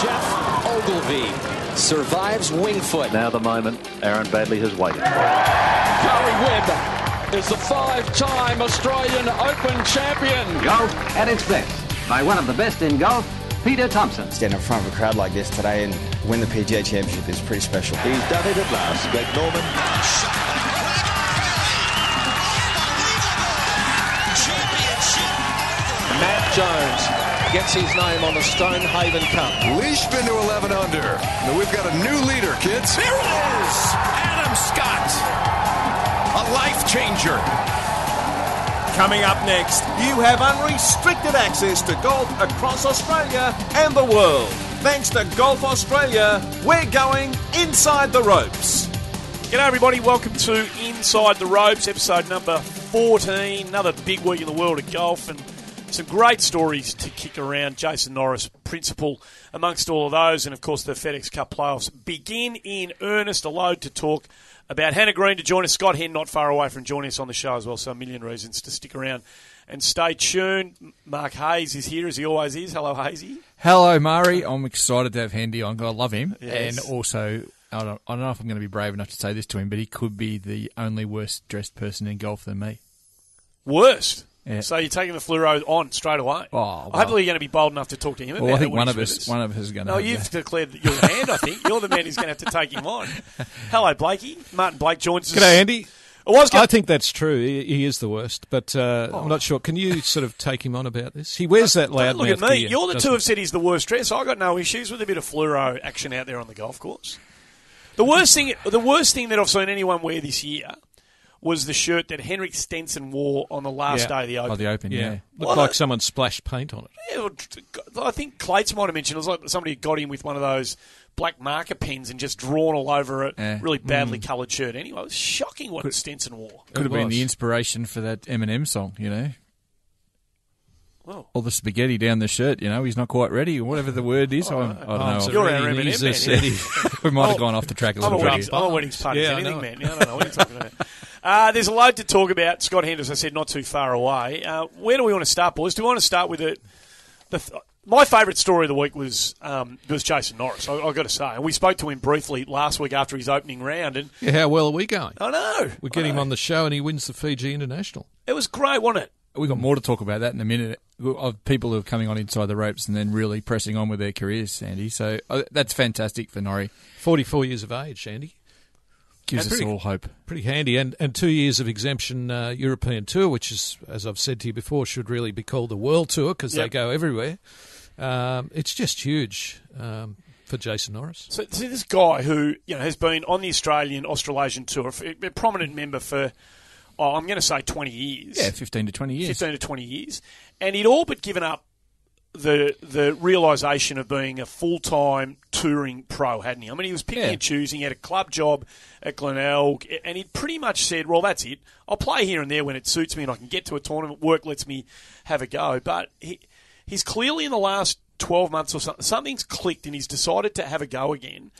Jeff Ogilvy survives Wingfoot. Now the moment Aaron Baddeley has waited for. Gary Webb is the 5-time Australian Open champion. Golf at its best by one of the best in golf, Peter Thompson. Stand in front of a crowd like this today and win the PGA Championship is pretty special. He's done it at last. Greg Norman. Matt Jones gets his name on the Stonehaven Cup. Leishman to 11 under. Now we've got a new leader, kids. There it is! Adam Scott. A life changer. Coming up next, you have unrestricted access to golf across Australia and the world. Thanks to Golf Australia, we're going inside the ropes. G'day everybody, welcome to Inside the Ropes, episode number 14. Another big week in the world of golf and some great stories to kick around. Jason Norris, principal amongst all of those, and of course the FedEx Cup playoffs begin in earnest. A load to talk about. Hannah Green to join us. Scott Hend not far away from joining us on the show as well, so a million reasons to stick around and stay tuned. Mark Hayes is here as he always is. Hello, Hayesy. Hello, Murray. I'm excited to have Hendy on. I love him. Yes. And also, I don't know if I'm going to be brave enough to say this to him, but he could be the only worse dressed person in golf than me. Worst? Yeah. So you're taking the fluoro on straight away? Oh, well. Hopefully you're going to be bold enough to talk to him about it. Well, I think when one of he's us is going to. No, you've declared that you're the hand, I think. You're the man who's going to have to take him on. Hello, Blakey. Martin Blake joins us. G'day, Andy. I I think that's true. He is the worst, but I'm not sure. Can you sort of take him on about this? He wears that loud Look at mouth me. gear, You're the two doesn't who have said he's the worst dressed. I got no issues with a bit of fluoro action out there on the golf course. The worst thing that I've seen anyone wear this year was the shirt that Henrik Stenson wore on the last day of the Open. Oh, the Open, yeah. Looked like someone splashed paint on it. Yeah, I think Clates might have mentioned it was like somebody got him with one of those black marker pens and just drawn all over it. Yeah. Really badly coloured shirt. Anyway, it was shocking what Stenson wore. Could have been was. the inspiration for that Eminem song, you know. Well, All the spaghetti down the shirt, you know. He's not quite ready, or whatever the word is. I don't know. You're our Eminem man. We might have gone off the track a I'm little a bit. weddings party. Yeah, I Anything, know man. I don't know what you're talking about. There's a load to talk about. Scott Hend, as I said, not too far away. Where do we want to start, boys? Do we want to start with my favourite story of the week was Jason Norris, I've got to say. And we spoke to him briefly last week after his opening round. And Yeah, how well are we going? I know. We get him on the show and he wins the Fiji International. It was great, wasn't it? We've got more to talk about that in a minute, of people who are coming on inside the ropes and then really pressing on with their careers, Sandy. So that's fantastic for Norrie. 44 years of age, Andy. Gives us all hope. Pretty handy. And 2 years of exemption European Tour, which is, as I've said to you before, should really be called the World Tour because they go everywhere. It's just huge for Jason Norris. So this guy who has been on the Australasian Tour, a prominent member for, I'm going to say 20 years. Yeah, 15 to 20 years. 15 to 20 years. And he'd all but given up the realisation of being a full-time touring pro, hadn't he? I mean, he was picking and choosing. He had a club job at Glenelg, and he'd pretty much said, well, that's it. I'll play here and there when it suits me and I can get to a tournament. Work lets me have a go. But he's clearly in the last 12 months or something's clicked and he's decided to have a go again.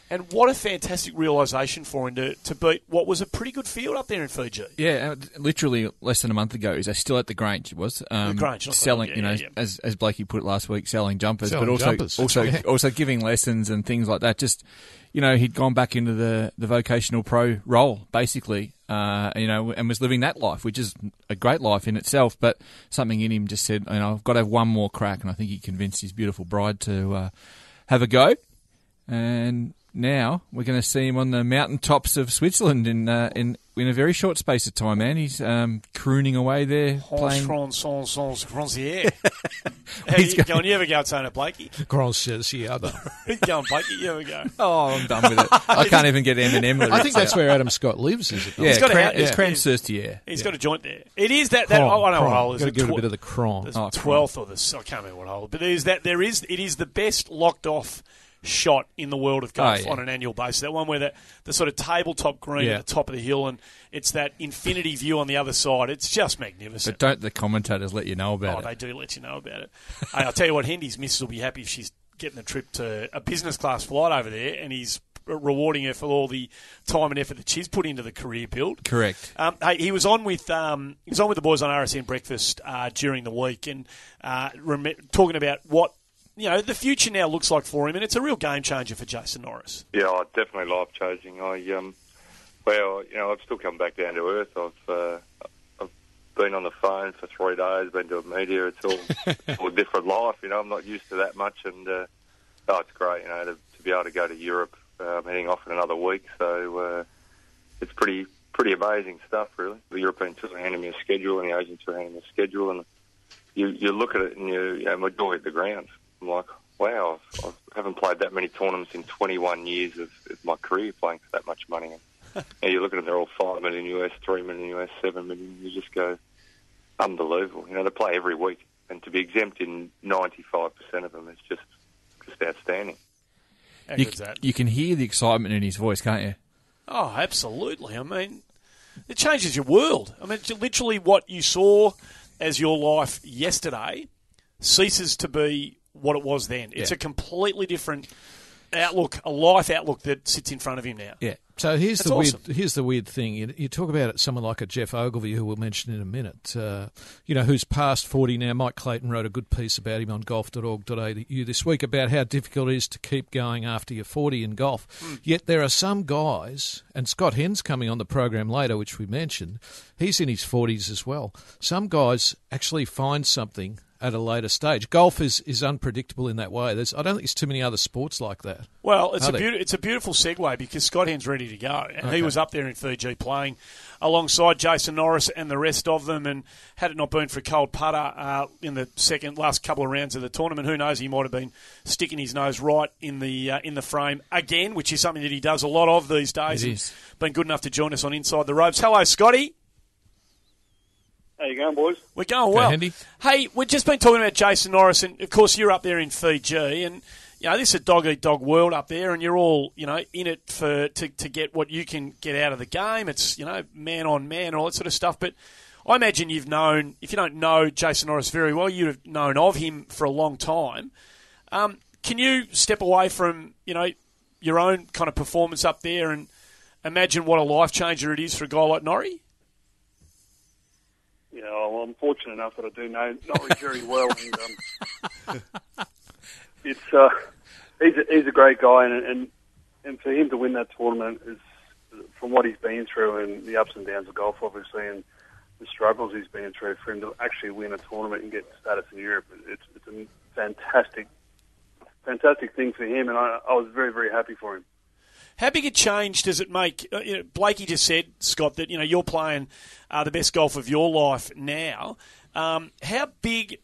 And what a fantastic realisation for him to beat what was a pretty good field up there in Fiji. Yeah, literally less than a month ago. He's still at the Grange. He was The Grange, not selling. the, as Blakey put it last week, selling jumpers, Selling but jumpers. also giving lessons and things like that. Just he'd gone back into the vocational pro role basically. And was living that life, which is a great life in itself. But something in him just said, I've got to have one more crack, and I think he convinced his beautiful bride to have a go. And now we're going to see him on the mountaintops of Switzerland in a very short space of time, man. He's crooning away there. Playing. How you going? You ever go and say it, Blakey? Grand Cerciado. Go on, Blakey. You ever go? Oh, I'm done with it. I can't even get Eminem lyrics. I think that's where Adam Scott lives, is it not? Yeah, He's got it's Cercier. He's got a joint there. It is that I don't know what hole is. Got to give it a bit of the cron. The 12th or the I can't remember what hole, but it is the best locked off shot in the world of golf on an annual basis. That one where the sort of tabletop green at the top of the hill, and it's that infinity view on the other side. It's just magnificent. But don't the commentators let you know about it? Oh, they do let you know about it. Hey, I'll tell you what, Hendy's missus will be happy if she's getting a trip to a business class flight over there, and he's rewarding her for all the time and effort that she's put into the career build. Correct. Hey, he was on with the boys on RSN Breakfast during the week, and talking about what the future now looks like for him, and it's a real game changer for Jason Norris. Yeah, definitely life changing. I've still come back down to earth. I've been on the phone for 3 days, been doing media. It's all a different life. I'm not used to that much, and it's great. To be able to go to Europe. I'm heading off in another week, so it's pretty amazing stuff, really. The European Tour handing me a schedule, and the Asian Tour handing me a schedule, and you look at it, and my jaw hit the ground. I'm like, wow, I haven't played that many tournaments in 21 years of my career playing for that much money. And you look at them, they're all $5 million US, $3 million US, $7 million. You just go, unbelievable. They play every week, and to be exempt in 95% of them is just outstanding. You can hear the excitement in his voice, can't you? Oh, absolutely. I mean, it changes your world. I mean, literally what you saw as your life yesterday ceases to be what it was then. It's a completely different outlook, a life outlook that sits in front of him now. Yeah. So here's awesome. Here's the weird thing. You talk about someone like a Jeff Ogilvy, who we'll mention in a minute, who's past 40 now. Mike Clayton wrote a good piece about him on golf.org.au this week about how difficult it is to keep going after you're 40 in golf. Yet there are some guys, and Scott Hend's coming on the program later, which we mentioned, he's in his 40s as well. Some guys actually find something at a later stage. Golf is unpredictable in that way. I don't think there's too many other sports like that. Well, it's a beautiful segue because Scott Hend's ready to go. And he was up there in Fiji playing alongside Jason Norris and the rest of them. And had it not been for a cold putter in the last couple of rounds of the tournament, who knows, he might have been sticking his nose right in the frame again, which is something that he does a lot of these days. It is. Been good enough to join us on Inside the Ropes. Hello, Scotty. How you going, boys? We're going well. Andy. Hey, we've just been talking about Jason Norris, and of course you're up there in Fiji, and this is a dog-eat-dog world up there, and you're all in it to get what you can get out of the game. It's man on man and all that sort of stuff. But I imagine you've known, if you don't know Jason Norris very well, you'd have known of him for a long time. Can you step away from your own kind of performance up there and imagine what a life changer it is for a guy like Norrie? Yeah, well, I'm fortunate enough that I do know Norrie very well, and he's a great guy, and for him to win that tournament is, from what he's been through and the ups and downs of golf, obviously, and the struggles he's been through, for him to actually win a tournament and get status in Europe, it's a fantastic thing for him, and I was very, very happy for him. How big a change does it make? Blakey just said, Scott, that you're playing the best golf of your life now. How big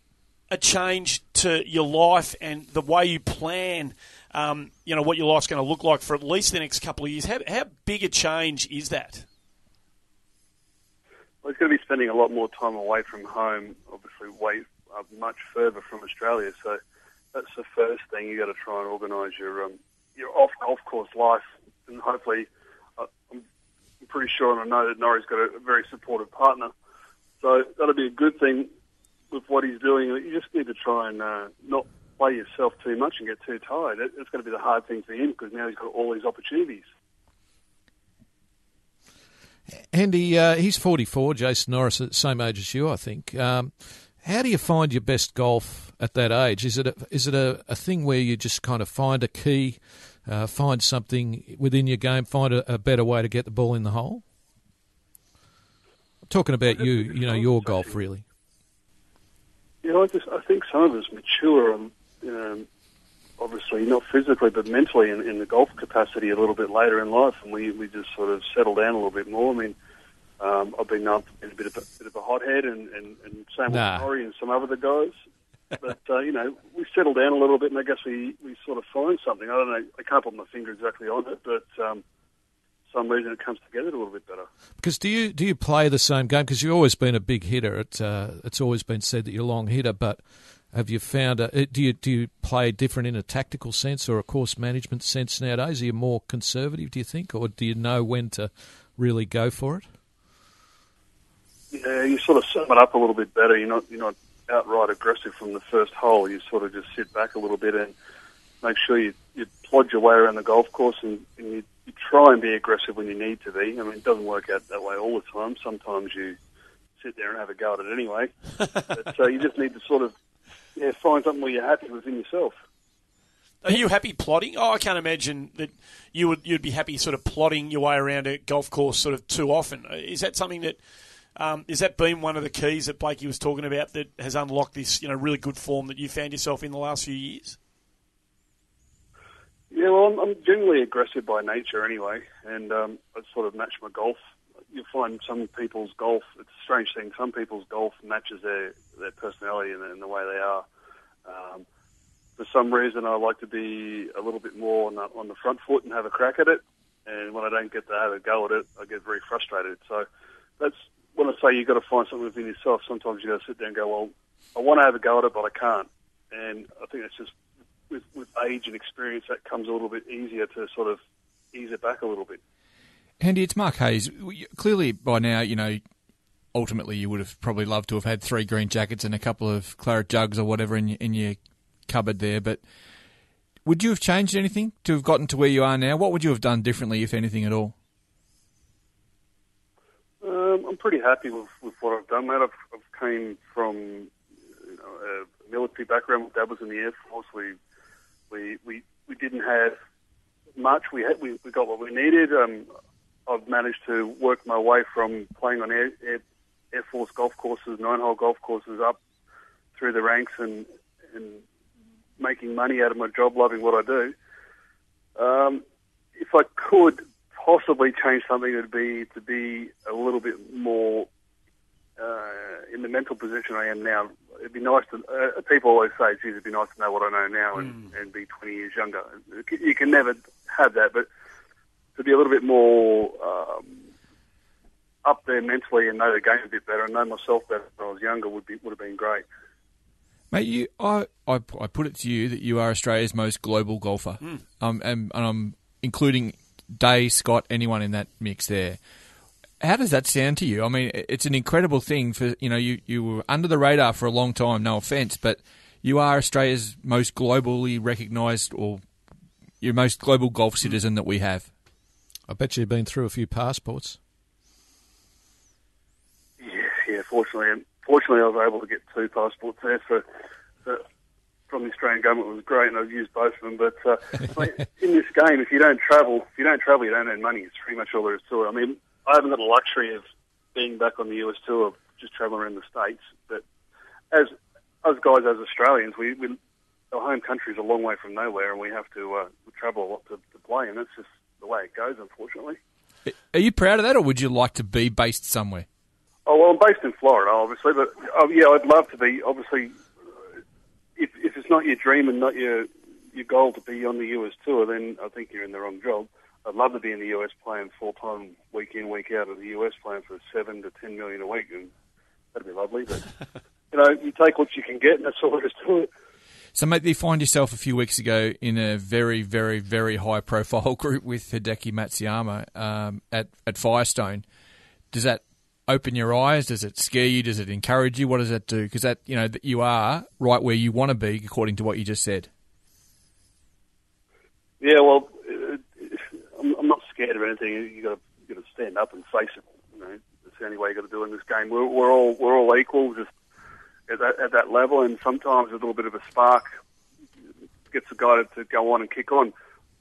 a change to your life and the way you plan, what your life's going to look like for at least the next couple of years? How big a change is that? Well, he's going to be spending a lot more time away from home, obviously much further from Australia. So that's the first thing. You got to try and organise your off golf course life. And hopefully, I'm pretty sure, and I know that Norrie's got a very supportive partner. So that'll be a good thing with what he's doing. You just need to try and not play yourself too much and get too tired. It's going to be the hard thing for him because now he's got all these opportunities. Andy, he's 44, Jason Norris, at the same age as you, I think. How do you find your best golf at that age? Is it a thing where you just kind of find a key, find something within your game, find a better way to get the ball in the hole? I'm talking about your golf, really. I think some of us mature, obviously not physically, but mentally in the golf capacity a little bit later in life, and we just sort of settle down a little bit more. I mean, I've been known to be a bit of a hothead, and same with Norrie and some other guys. But, we settle down a little bit, and I guess we sort of find something. I don't know, I can't put my finger exactly on it, but some reason it comes together a little bit better. Because do you play the same game? Because you've always been a big hitter. It's always been said that you're a long hitter, but have you found do you play different in a tactical sense or a course management sense nowadays? Are you more conservative, do you think, or do you know when to really go for it? Yeah, you sort of sum it up a little bit better. You're not outright aggressive from the first hole. You sort of just sit back a little bit and make sure you plod your way around the golf course and you try and be aggressive when you need to be. I mean, it doesn't work out that way all the time. Sometimes you sit there and have a go at it anyway. But you just need to sort of find something where you're happy within yourself. Are you happy plodding? I can't imagine that you'd be happy sort of plodding your way around a golf course sort of too often. Is that something that has that been one of the keys that Blakey was talking about that has unlocked this really good form that you found yourself in the last few years? Yeah, well, I'm generally aggressive by nature anyway, and I sort of match my golf. You find some people's golf, it's a strange thing, some people's golf matches their personality and the way they are. For some reason, I like to be a little bit more on the front foot and have a crack at it. And when I don't get to have a go at it, I get very frustrated. So that's when I say you've got to find something within yourself. Sometimes you've got to sit there and go, well, I want to have a go at it, but I can't. And I think it's just with age and experience, that comes a little bit easier to sort of ease it back a little bit. Andy, it's Mark Hayes. Clearly, by now, ultimately you would have probably loved to have had 3 green jackets and a couple of claret jugs or whatever in your cupboard there, but would you have changed anything to have gotten to where you are now? What would you have done differently, if anything at all? I'm pretty happy with what I've done, mate. I've came from a military background. My dad was in the Air Force. We didn't have much. We got what we needed. I've managed to work my way from playing on Air Force golf courses, 9-hole golf courses, up through the ranks and making money out of my job, loving what I do. If I could possibly change something, it would be to be a little bit more in the mental position I am now. It'd be nice to, people always say, geez, it'd be nice to know what I know now and be 20 years younger. You can never have that, but to be a little bit more up there mentally and know the game a bit better and know myself better when I was younger would have been great. Mate, I put it to you that you are Australia's most global golfer, and I'm including Day, Scott, anyone in that mix there. How does that sound to you? I mean, it's an incredible thing for, you were under the radar for a long time, no offence, but you are Australia's most globally recognised or your most global golf citizen that we have. I bet you've been through a few passports. Yeah, fortunately, I was able to get 2 passports there from the Australian government. It was great, and I've used both of them. But in this game, if you don't travel, you don't earn money. It's pretty much all there is to it. I mean, I haven't got the luxury of being back on the US tour, just travelling around the States. But as guys, as Australians, our home country is a long way from nowhere, and we have to travel a lot to play, and that's just the way it goes, unfortunately. Are you proud of that, or would you like to be based somewhere? Oh, well, I'm based in Florida, obviously, but yeah, I'd love to be. Obviously, if it's not your dream and not your goal to be on the US tour, then I think you're in the wrong job. I'd love to be in the US playing full-time, week in, week out of the US, playing for $7 to $10 million a week, and that'd be lovely. But, you take what you can get, and that's all there is to it. So, mate, you find yourself a few weeks ago in a very, very, very high-profile group with Hideki Matsuyama at Firestone. Does that open your eyes? Does it scare you? Does it encourage you? What does that do? Because that you are right where you want to be, according to what you just said. Yeah, well, I'm not scared of anything. You got to stand up and face it. It's the only way you got to do it in this game. We're all equal, just at that level. And sometimes a little bit of a spark gets the guy to go on and kick on.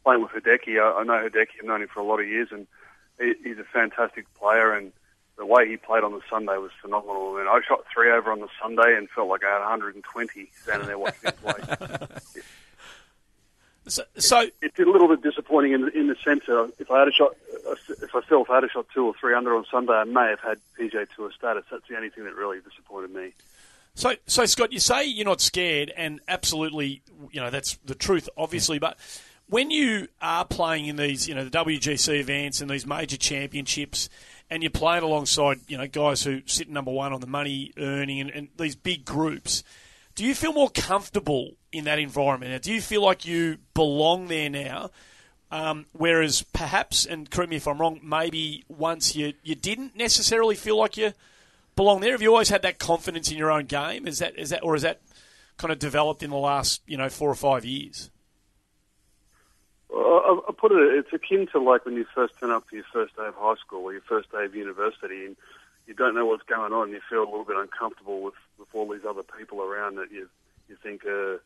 Playing with Hideki, I know Hideki. I've known him for a lot of years, and he's a fantastic player. And the way he played on the Sunday was phenomenal. I shot 3 over on the Sunday and felt like I had 120 standing there watching him play. So it's a little bit disappointing in the sense that if I had a shot 2 or 3 under on Sunday, I may have had PGA Tour status. That's the only thing that really disappointed me. So Scott, you say you're not scared, and absolutely, that's the truth, obviously. But when you are playing in these, the WGC events and these major championships, and you're playing alongside, guys who sit number one on the money earning and these big groups, do you feel more comfortable in that environment? Now, do you feel like you belong there now? Whereas perhaps, and correct me if I'm wrong, maybe once you didn't necessarily feel like you belong there. Have you always had that confidence in your own game? Is that kind of developed in the last 4 or 5 years? Well, I put it's akin to like when you first turn up to your first day of high school or your first day of university, and you don't know what's going on. You feel a little bit uncomfortable with all these other people around that you've you think are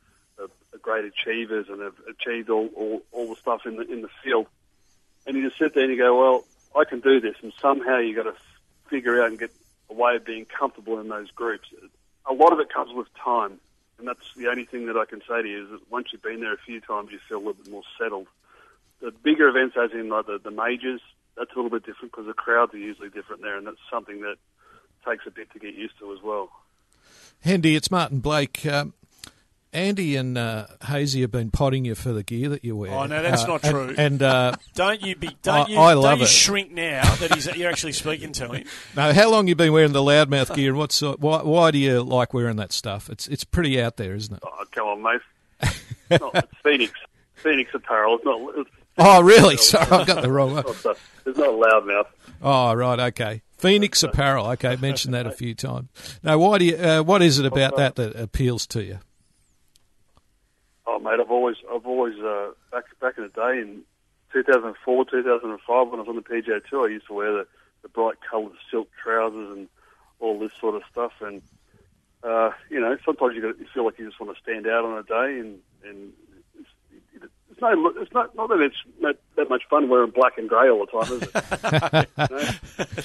great achievers and have achieved all the stuff in the field. And you just sit there and you go, well, I can do this. And somehow you got to figure out and get a way of being comfortable in those groups. A lot of it comes with time. And that's the only thing that I can say to you is that once you've been there a few times, you feel a little bit more settled. The bigger events, as in like the majors, that's a little bit different because the crowds are usually different there, and that's something that takes a bit to get used to as well. Hendy, it's Martin Blake. Andy and Hayesy have been potting you for the gear that you wear. Oh no, that's not true. And don't you shrink now that you're actually speaking to him. No, how long you been wearing the loudmouth gear, and why do you like wearing that stuff? It's pretty out there, isn't it? Oh, come on, mate. It's Phoenix apparel. It's not. Oh, really? Sorry, I've got the wrong one. It's not loudmouth. Oh, right, okay. Phoenix apparel. Okay, mentioned that a few times. Now, why do you? What is it about that appeals to you? Oh, mate, I've always back in the day in 2004, 2005 when I was on the PGA Tour, I used to wear the bright coloured silk trousers and all this sort of stuff. And sometimes you feel like you just want to stand out on a day, and it's not that it's that much fun wearing black and grey all the time, is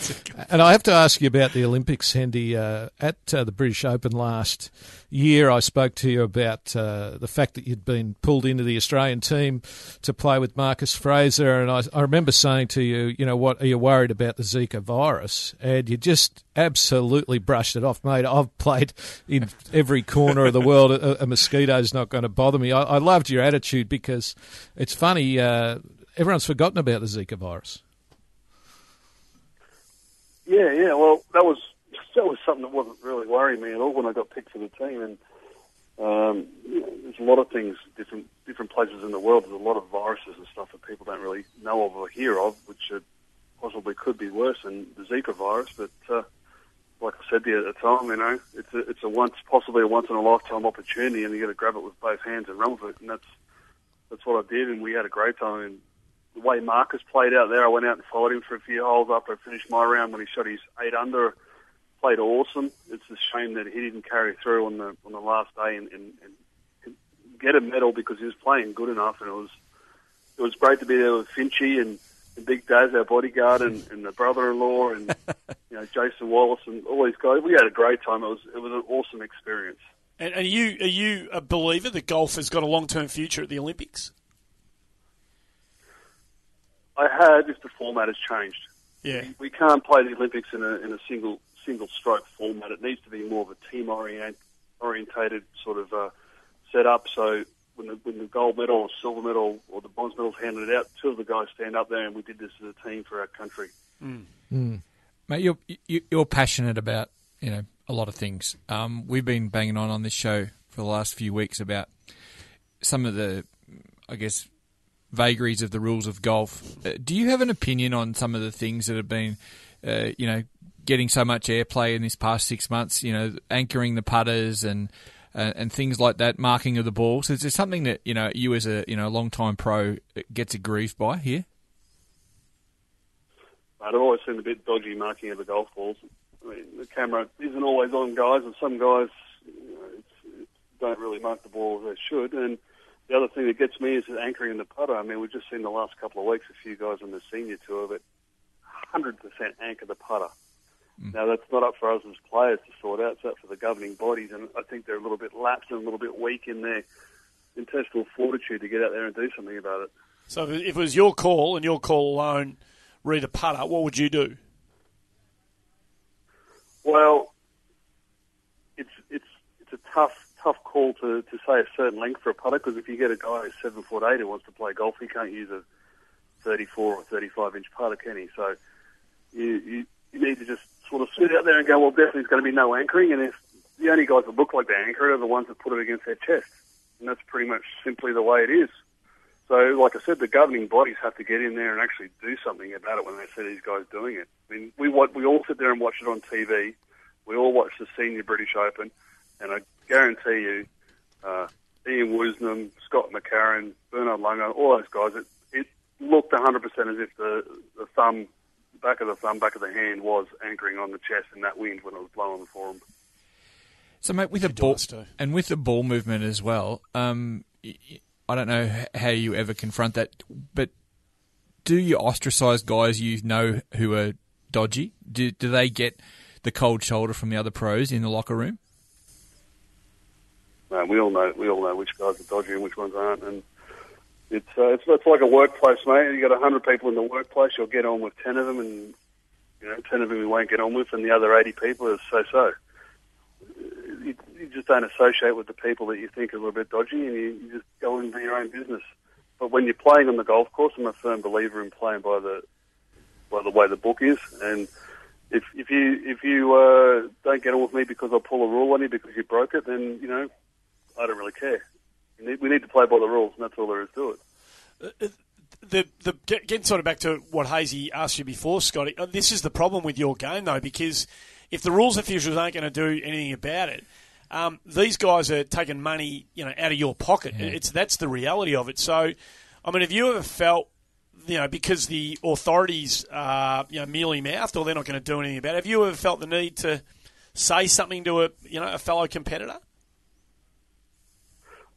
it? And I have to ask you about the Olympics, Hendy. At the British Open last year, I spoke to you about the fact that you'd been pulled into the Australian team to play with Marcus Fraser, and I remember saying to you, what, are you worried about the Zika virus? And you just absolutely brushed it off, mate. I've played in every corner of the world. A mosquito's not going to bother me. I loved your attitude because it's funny, everyone's forgotten about the Zika virus. Yeah. Well, that was something that wasn't really worrying me at all when I got picked for the team. And there's a lot of things, different places in the world. There's a lot of viruses and stuff that people don't really know of or hear of, which possibly could be worse than the Zika virus. But like I said to you at the time, it's possibly a once in a lifetime opportunity, and you got to grab it with both hands and run with it. And that's what I did, and we had a great time. And the way Marcus played out there, I went out and followed him for a few holes after I finished my round when he shot his 8 under. Played awesome. It's a shame that he didn't carry through on the last day and get a medal because he was playing good enough, and it was great to be there with Finchie and Big Daz, our bodyguard, and the brother-in-law, and Jason Wallace and all these guys. We had a great time. It was an awesome experience. And are you a believer that golf has got a long-term future at the Olympics? I had, if the format has changed. Yeah, we can't play the Olympics in a single stroke format. It needs to be more of a team orientated sort of setup. So when the gold medal or silver medal or the bronze medal is handed out, 2 of the guys stand up there, and we did this as a team for our country. Mate, you're passionate about a lot of things. We've been banging on this show for the last few weeks about some of the, I guess, vagaries of the rules of golf. Do you have an opinion on some of the things that have been, getting so much airplay in this past 6 months? Anchoring the putters and things like that, marking of the balls. Is there something that you as a long-time pro gets aggrieved by here? I've always seen a bit dodgy marking of the golf balls. I mean, the camera isn't always on guys, and some guys don't really mark the ball as they should. And the other thing that gets me is anchoring the putter. I mean, we've just seen the last couple of weeks a few guys on the senior tour that 100% anchor the putter. Now, that's not up for us as players to sort out. It's up for the governing bodies, and I think they're a little bit lapsed and a little bit weak in their intestinal fortitude to get out there and do something about it. So if it was your call and your call alone, read a putter, what would you do? Well, it's a tough call to say a certain length for a putter, because if you get a guy who's 7'8" who wants to play golf, he can't use a 34 or 35-inch putter, can he? So you need to just sort of sit out there and go, well, definitely there's going to be no anchoring, and if the only guys that look like they anchor it are the ones that put it against their chest, and that's pretty much simply the way it is. So, like I said, the governing bodies have to get in there and actually do something about it when they see these guys doing it. I mean, we all sit there and watch it on TV. We all watch the senior British Open, and I guarantee you, Ian Woosnam, Scott McCarron, Bernard Lungo, all those guys, it looked 100% as if the back of the hand was anchoring on the chest in that wind when it was blowing for them. So, mate, with the ball movement as well, I don't know how you ever confront that, but do you ostracise guys you know who are dodgy? Do they get the cold shoulder from the other pros in the locker room? No, we all know which guys are dodgy and which ones aren't, and it's like a workplace, mate. You got 100 people in the workplace, you'll get on with 10 of them, and 10 of them you won't get on with, and the other 80 people are so. You just don't associate with the people that you think are a little bit dodgy, and you just go and do your own business. But when you're playing on the golf course, I'm a firm believer in playing by the way the book is, and if you don't get on with me because I pull a rule on you because you broke it, then I don't really care. We need to play by the rules, and that's all there is to it. Getting sort of back to what Hayesy asked you before, Scotty, this is the problem with your game, though, because if the rules officials aren't going to do anything about it, these guys are taking money, out of your pocket. Yeah. That's the reality of it. So, I mean, have you ever felt, because the authorities are, mealy mouthed, or they're not going to do anything about it? Have you ever felt the need to say something to a fellow competitor?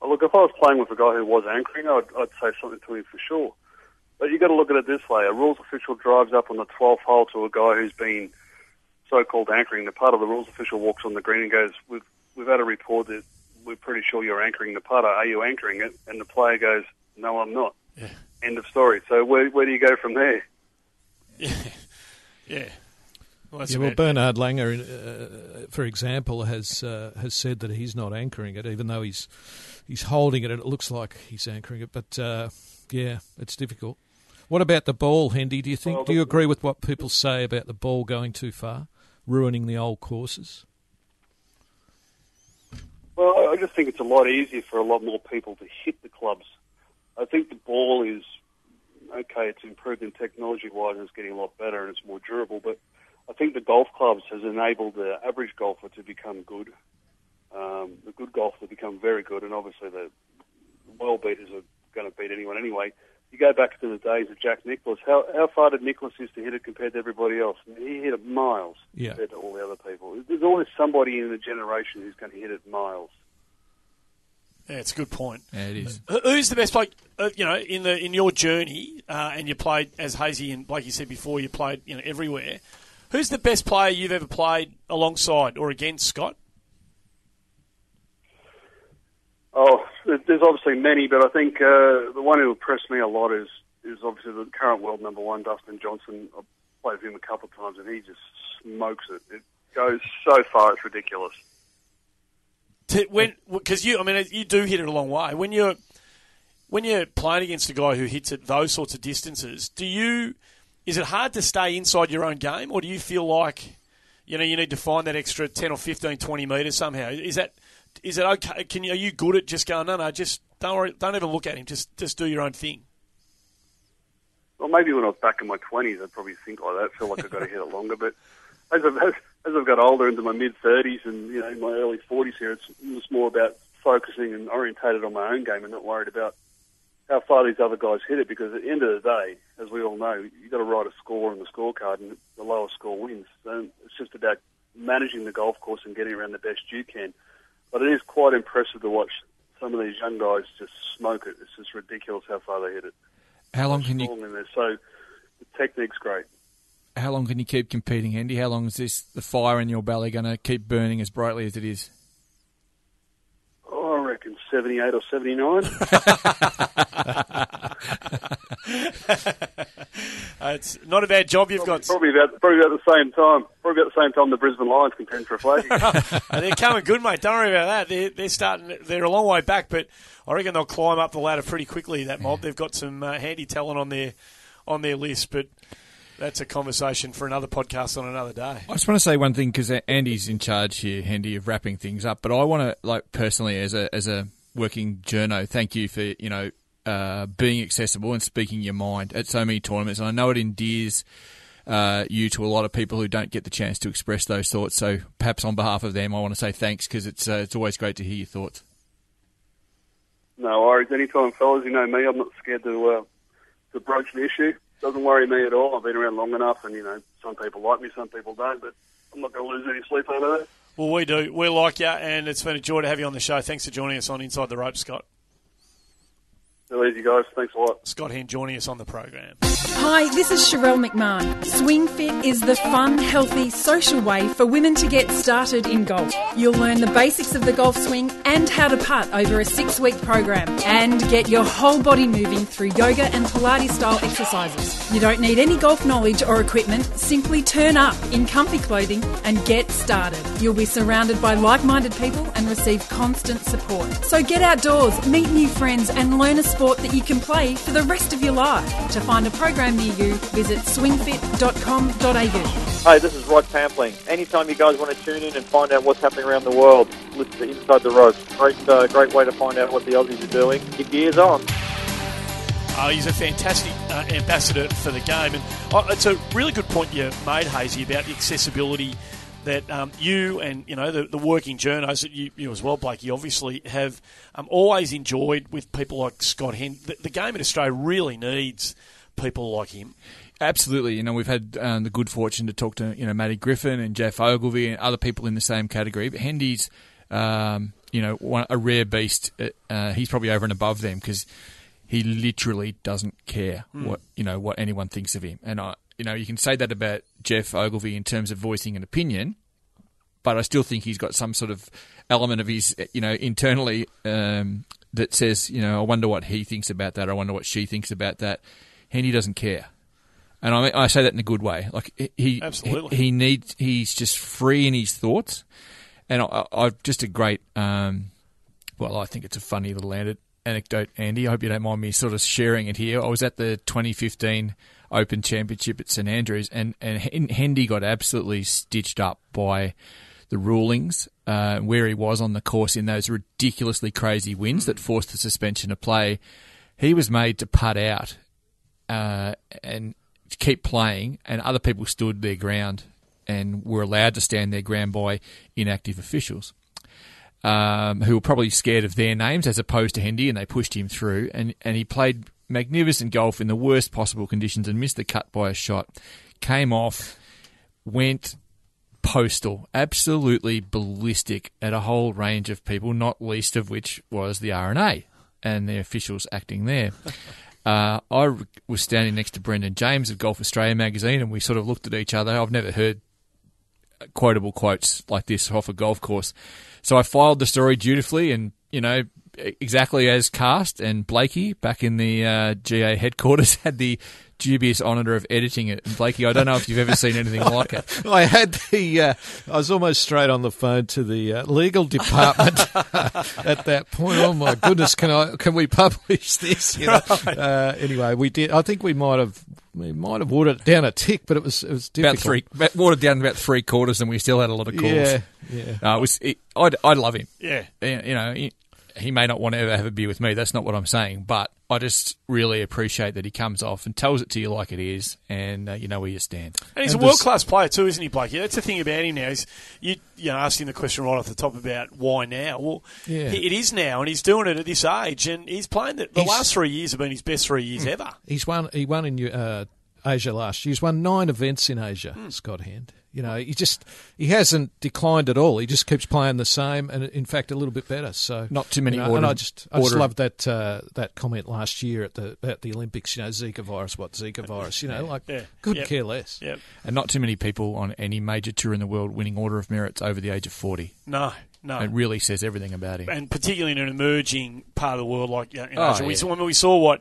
Well, look, if I was playing with a guy who was anchoring, I'd say something to him for sure. But you've got to look at it this way. A rules official drives up on the 12th hole to a guy who's been so-called anchoring. The part of the rules official walks on the green and goes, we've had a report that we're pretty sure you're anchoring the putter. Are you anchoring it? And the player goes, no, I'm not. Yeah. End of story. So where do you go from there? Yeah. Well, Bernard Langer, for example, has said that he's not anchoring it, even though he's holding it and it looks like he's anchoring it. But it's difficult. What about the ball, Hendy? Do you agree with what people say about the ball going too far, ruining the old courses? Well, I just think it's a lot easier for a lot more people to hit the clubs. I think the ball is okay. It's improved in technology-wise, and it's getting a lot better, and it's more durable, but I think the golf clubs has enabled the average golfer to become good. The good golfer to become very good, and obviously the world beaters are going to beat anyone anyway. You go back to the days of Jack Nicklaus. How far did Nicklaus used to hit it compared to everybody else? I mean, he hit it miles compared to all the other people. There's always somebody in the generation who's going to hit it miles. Yeah, it's a good point. Yeah, it is. Who's the best player? In your journey, and you played as Hayesy, and like you said before, you played everywhere. Who's the best player you've ever played alongside or against, Scott? Oh, there's obviously many, but I think the one who impressed me a lot is obviously the current world number one, Dustin Johnson. I've played with him a couple of times, and he just smokes it. It goes so far, it's ridiculous. Because you do hit it a long way. When you're playing against a guy who hits it those sorts of distances, is it hard to stay inside your own game, or do you feel like you need to find that extra 10 or 15, 20 metres somehow? Is it okay? Are you good at just going, no, just don't worry, don't even look at him, just do your own thing? Well, maybe when I was back in my 20s, I'd probably think like that, feel like I've got to hit it longer. But as I've got older, into my mid-30s and in my early 40s here, it's more about focusing and orientated on my own game and not worried about how far these other guys hit it, because at the end of the day, as we all know, you've got to write a score on the scorecard, and the lowest score wins. So it's just about managing the golf course and getting around the best you can. But it is quite impressive to watch some of these young guys just smoke it. It's just ridiculous how far they hit it. How long can you? So the technique's great. How long can you keep competing, Andy? How long is the fire in your belly going to keep burning as brightly as it is? I reckon 78 or 79. It's not a bad job you've got. Probably about the same time. Probably about the same time the Brisbane Lions contend for a flag. They're coming good, mate. Don't worry about that. They're starting. They're a long way back, but I reckon they'll climb up the ladder pretty quickly. That mob. They've got some handy talent on their list, but that's a conversation for another podcast on another day. I just want to say one thing, because Andy's in charge here, Hendy, of wrapping things up. But I want to, personally, as a working journo, thank you for being accessible and speaking your mind at so many tournaments. And I know it endears you to a lot of people who don't get the chance to express those thoughts. So perhaps on behalf of them, I want to say thanks, because it's always great to hear your thoughts. No worries. Anytime, fellas, you know me. I'm not scared to broach the issue. Doesn't worry me at all. I've been around long enough, and some people like me, some people don't, but I'm not going to lose any sleep over that. Well, we do. We like you, and it's been a joy to have you on the show. Thanks for joining us on Inside the Rope, Scott. Too easy, guys. Thanks a lot. Scott Hend joining us on the program. Hi, this is Sherelle McMahon. Swing Fit is the fun, healthy, social way for women to get started in golf. You'll learn the basics of the golf swing and how to putt over a 6-week program and get your whole body moving through yoga and Pilates-style exercises. You don't need any golf knowledge or equipment. Simply turn up in comfy clothing and get started. You'll be surrounded by like-minded people and receive constant support. So get outdoors, meet new friends and learn a sport that you can play for the rest of your life. To find a program near you, visit swingfit.com.au. Hi, this is Rod Pampling. Anytime you guys want to tune in and find out what's happening around the world, listen to Inside the Ropes. Great way to find out what the Aussies are doing. Keep your ears on. He's a fantastic ambassador for the game. And it's a really good point you made, Hayesy, about the accessibility that you and the working journos that you as well, Blakey, obviously have always enjoyed with people like Scott Hend. The game in Australia really needs people like him. Absolutely. We've had the good fortune to talk to Matty Griffin and Jeff Ogilvie and other people in the same category. But Hendy's a rare beast. He's probably over and above them because he literally doesn't care what anyone thinks of him. And you can say that about Jeff Ogilvie in terms of voicing an opinion, but I still think he's got some sort of element of his, internally that says, I wonder what he thinks about that. I wonder what she thinks about that. Hendy doesn't care. And I say that in a good way. Like absolutely, he's just free in his thoughts. And I've just a great, I think it's a funny little anecdote, Andy. I hope you don't mind me sort of sharing it here. I was at the 2015 Open Championship at St Andrews, and Hendy got absolutely stitched up by the rulings where he was on the course in those ridiculously crazy winds that forced the suspension of play. He was made to putt out and keep playing, and other people stood their ground and were allowed to stand their ground by inactive officials who were probably scared of their names as opposed to Hendy, and they pushed him through, and he played magnificent golf in the worst possible conditions and missed the cut by a shot. Came off, went postal, absolutely ballistic at a whole range of people, not least of which was the R&A and the officials acting there. I was standing next to Brendan James of Golf Australia magazine, and we sort of looked at each other. I've never heard quotable quotes like this off a golf course. So I filed the story dutifully and, exactly as cast, and Blakey, back in the GA headquarters, had the dubious honour of editing it. And Blakey, I don't know if you've ever seen anything like it. I was almost straight on the phone to the legal department at that point. Oh my goodness, can we publish this? Anyway, we did. I think we might have watered it down a tick, but it was difficult. Watered down about 3/4, and we still had a lot of calls. Yeah. I'd love him. Yeah. He may not want to ever have a beer with me. That's not what I'm saying. But I just really appreciate that he comes off and tells it to you like it is, and you know where you stand. And he's a world-class player too, isn't he, Blakey? That's the thing about him now. Is you asked him the question right off the top about why now. Well, it is now, and he's doing it at this age, and he's playing the last 3 years have been his best 3 years ever. He won in Asia last year. He's won 9 events in Asia, Scott Hend. He hasn't declined at all. He just keeps playing the same, and in fact, a little bit better. So not too many. And I just loved that comment last year about the Olympics. Zika virus, Zika virus? Couldn't care less. Yep. And not too many people on any major tour in the world winning Order of Merits over the age of 40. No. It really says everything about him, and particularly in an emerging part of the world like Asia. We saw what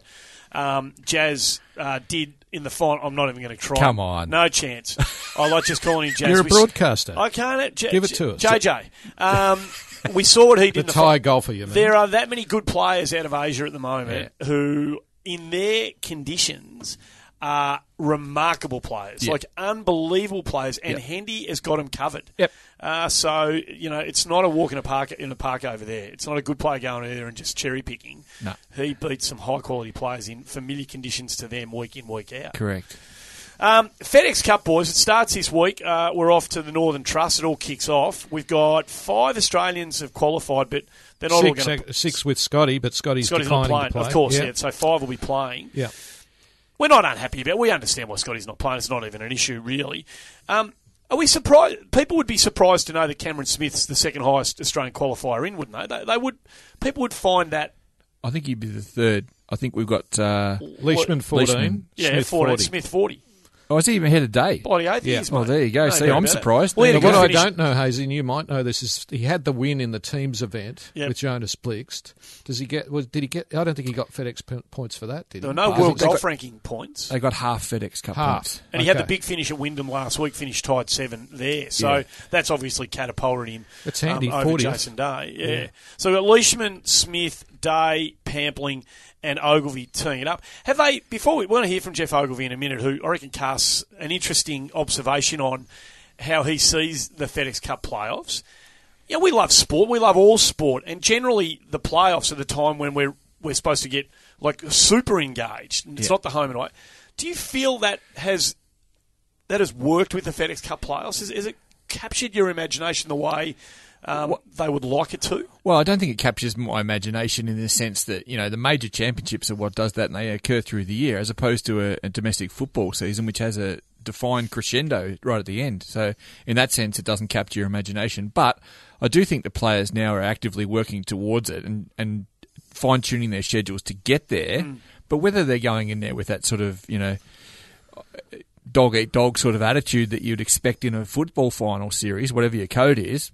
Jazz did in the final. I'm not even going to try. Come on. No chance. I like just calling him Jazz. You're a broadcaster. I can't. Give it to us. JJ. We saw what he did. The Thai golfer, you mean? There are that many good players out of Asia at the moment who, in their conditions, are remarkable players, like unbelievable players, and Hendy has got them covered. Yep. So it's not a walk in a park over there. It's not a good player going in there and just cherry picking. No, he beats some high quality players in familiar conditions to them week in, week out. Correct. FedEx Cup, boys, it starts this week. We're off to the Northern Trust. It all kicks off. We've got 5 Australians have qualified, but they're not all going to... 6 with Scotty, but Scotty's not playing. To play. Of course, so 5 will be playing. Yeah. We're not unhappy about it. We understand why Scotty's not playing. It's not even an issue, really. Are we surprised? People would be surprised to know that Cameron Smith's the second highest Australian qualifier in, wouldn't they? They would. People would find that. I think he'd be the third. I think we've got Leishman 14, Leishman. Yeah, Smith 14. Smith 40. Oh, is he even ahead of day? Bloody oath he is, mate. Well, there you go. No See, doubt I'm about it. surprised. Well, What I don't know, Hayesy, and you might know this, is he had the win in the teams event Yep. with Jonas Blixt. Does he get? Did he get? I don't think he got FedEx points for that. Did he? There were no world golf ranking points. They got half FedEx Cup points. And he had the big finish at Wyndham last week, finished tied 7 there. So that's obviously catapulted him It's handy, over 40th. Jason Day. Yeah. So we've got Leishman, Smith, Day, Pampling and Ogilvy teeing it up. Have they, before we want to hear from Jeff Ogilvy in a minute, who I reckon casts an interesting observation on how he sees the FedEx Cup playoffs. You know, we love sport. We love all sport. And generally the playoffs are the time when we're supposed to get like super engaged. It's not the home and away. Do you feel that has worked with the FedEx Cup playoffs? Has it captured your imagination the way they would like it to? Well, I don't think it captures my imagination in the sense that, you know, the major championships are what does that, and they occur through the year, as opposed to a domestic football season, which has a defined crescendo right at the end. So in that sense, it doesn't capture your imagination. But I do think the players now are actively working towards it and fine-tuning their schedules to get there. But whether they're going in there with that sort of, you know, dog-eat-dog sort of attitude that you'd expect in a football final series, whatever your code is,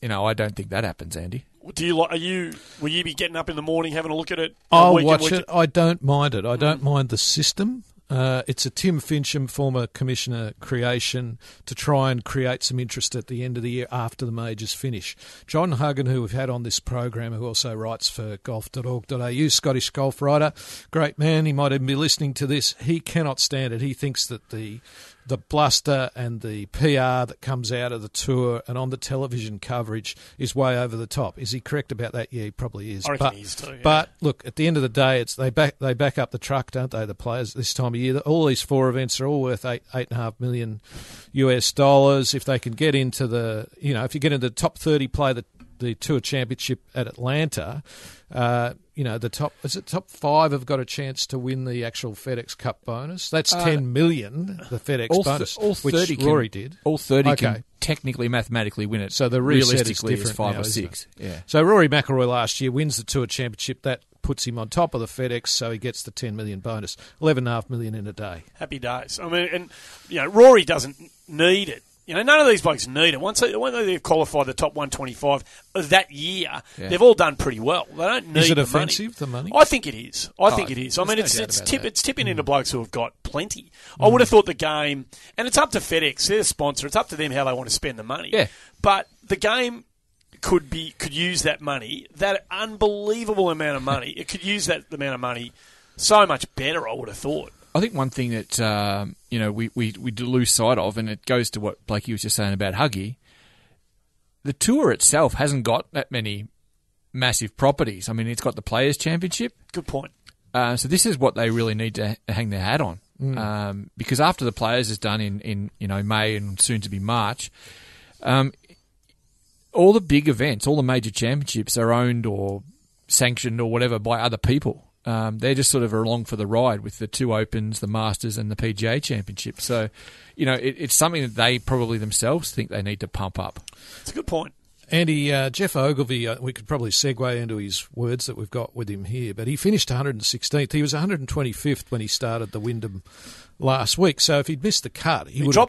you know, I don't think that happens, Andy. Will you be getting up in the morning having a look at it? I'll watch it. I don't mind it. I don't mind the system. It's a Tim Fincham, former commissioner, creation to try and create some interest at the end of the year after the majors finish. John Huggan, who we've had on this program, who also writes for golf.org.au, Scottish golf writer, great man, he might even be listening to this, he cannot stand it. He thinks that the bluster and the PR that comes out of the tour and on the television coverage is way over the top. Is he correct about that? Yeah, he probably is. I reckon he is too. Yeah. But look, at the end of the day, they back up the truck, don't they? The players this time of year. All these 4 events are all worth $8.5 million US. If they can get into if you get into the top 30, play the Tour Championship at Atlanta. The top 5 have got a chance to win the actual FedEx Cup bonus. That's $10 million, the FedEx bonus, which Rory did. All 30 can technically, mathematically win it. So the reset is realistically different is 5 now, or 6. Yeah. So Rory McIlroy last year wins the Tour Championship. That puts him on top of the FedEx, so he gets the $10 million bonus. $11.5 million in a day. Happy days. I mean, and Rory doesn't need it. None of these blokes need it. Once they've qualified the top 125 of that year, they've all done pretty well. They don't need Is it the offensive, the money? I think it is. I think it is. I mean, it's tipping into blokes who have got plenty. I would have thought the game, and it's up to FedEx, they're the sponsor, it's up to them how they want to spend the money. Yeah. But the game could use that money, that unbelievable amount of money. It could use that amount of money so much better, I would have thought. I think one thing that we do lose sight of, and it goes to what Blakey was just saying about Huggy, the tour itself hasn't got that many massive properties. I mean, it's got the Players' Championship. Good point. So this is what they really need to hang their hat on, because after the Players is done in May and soon to be March, all the big events, all the major championships are owned or sanctioned or whatever by other people. They're just sort of along for the ride with the 2 Opens, the Masters and the PGA Championship. So, it's something that they probably themselves think they need to pump up. It's a good point. Andy, Jeff Ogilvy, we could probably segue into his words that we've got with him here, but he finished 116th. He was 125th when he started the Wyndham last week. So if he'd missed the cut, he would have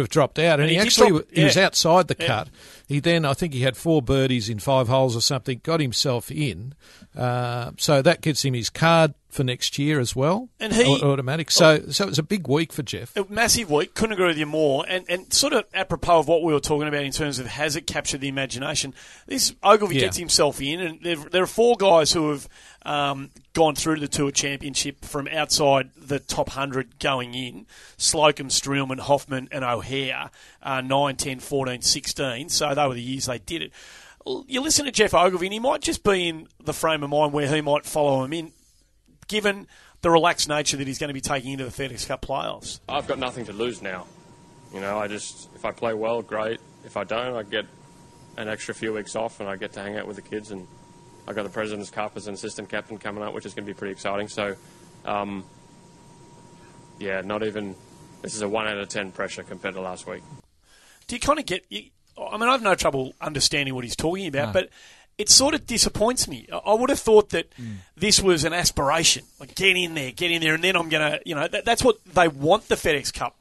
dropped out. And he was outside the cut. He then, I think he had 4 birdies in 5 holes or something, got himself in. So that gets him his card for next year as well, and automatic. So it was a big week for Jeff. A massive week. Couldn't agree with you more. And sort of apropos of what we were talking about in terms of has it captured the imagination, this Ogilvy gets himself in, and there are 4 guys who have gone through to the Tour Championship from outside the top 100 going in. Slocum, Streelman, Hoffman and O'Hare, 9, 10, 14, 16. So they were the years they did it. You listen to Jeff Ogilvy and he might just be in the frame of mind where he might follow him in, given the relaxed nature that he's going to be taking into the FedEx Cup playoffs. I've got nothing to lose now. If I play well, great. If I don't, I get an extra few weeks off and I get to hang out with the kids, and I've got the President's Cup as an assistant captain coming up, which is going to be pretty exciting. So, this is a 1 out of 10 pressure compared to last week. do you kind of get... I mean, I have no trouble understanding what he's talking about, but it sort of disappoints me. I would have thought that this was an aspiration. Like, get in there, and then I'm going to... that's what they want the FedEx Cup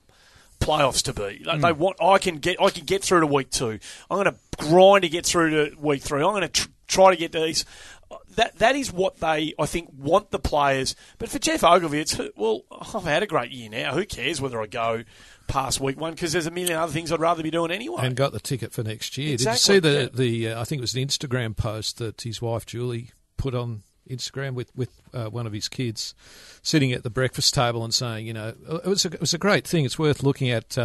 playoffs to be. Like, they want... I can get through to week 2. I'm going to grind to get through to week 3. I'm going to try to get these... That is what they, I think, want the players. But for Jeff Ogilvy, it's, well, I've had a great year now. Who cares whether I go past week 1? Because there's a million other things I'd rather be doing anyway. And got the ticket for next year. Exactly. Did you see the I think it was an Instagram post that his wife Julie put on Instagram with one of his kids sitting at the breakfast table and saying, it was a great thing. It's worth looking at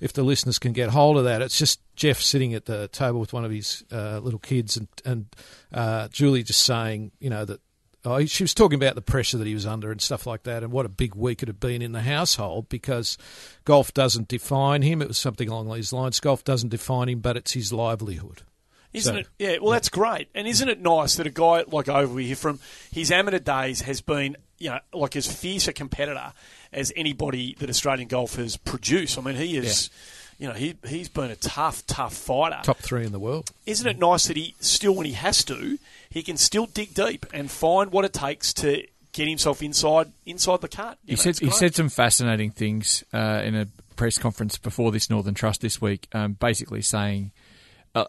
if the listeners can get hold of that. It's just Jeff sitting at the table with one of his little kids and Julie just saying, that she was talking about the pressure that he was under and stuff like that, and what a big week it had been in the household because golf doesn't define him. It was something along these lines. Golf doesn't define him, but it's his livelihood. Isn't it? Yeah, well, that's great. And isn't it nice that a guy like Ogilvy, from his amateur days, has been, like as fierce a competitor as anybody that Australian golf has produced? I mean, he is, he's been a tough fighter. Top 3 in the world. Isn't it nice that he still, when he has to, he can still dig deep and find what it takes to get himself inside the cut? He said some fascinating things in a press conference before this Northern Trust this week, basically saying...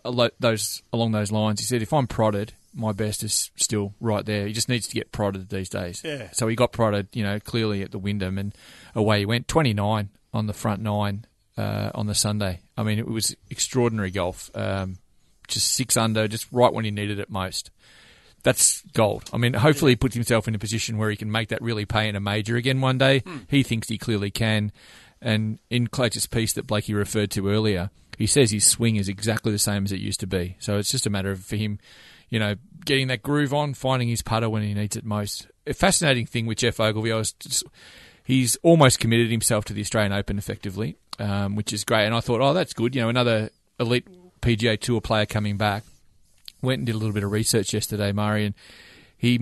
along those lines, he said, if I'm prodded, my best is still right there. He just needs to get prodded these days. Yeah. So he got prodded, clearly at the Wyndham, and away he went. 29 on the front 9 on the Sunday. I mean, it was extraordinary golf. Just 6 under, just right when he needed it most. That's gold. I mean, hopefully he puts himself in a position where he can make that really pay in a major again one day. He thinks he clearly can. And in Clayton's piece that Blakey referred to earlier, he says his swing is exactly the same as it used to be. So it's just a matter of, for him, getting that groove on, finding his putter when he needs it most. A fascinating thing with Jeff Ogilvy, he's almost committed himself to the Australian Open effectively, which is great. And I thought, that's good. another elite PGA Tour player coming back. Went and did a little bit of research yesterday, Murray, and he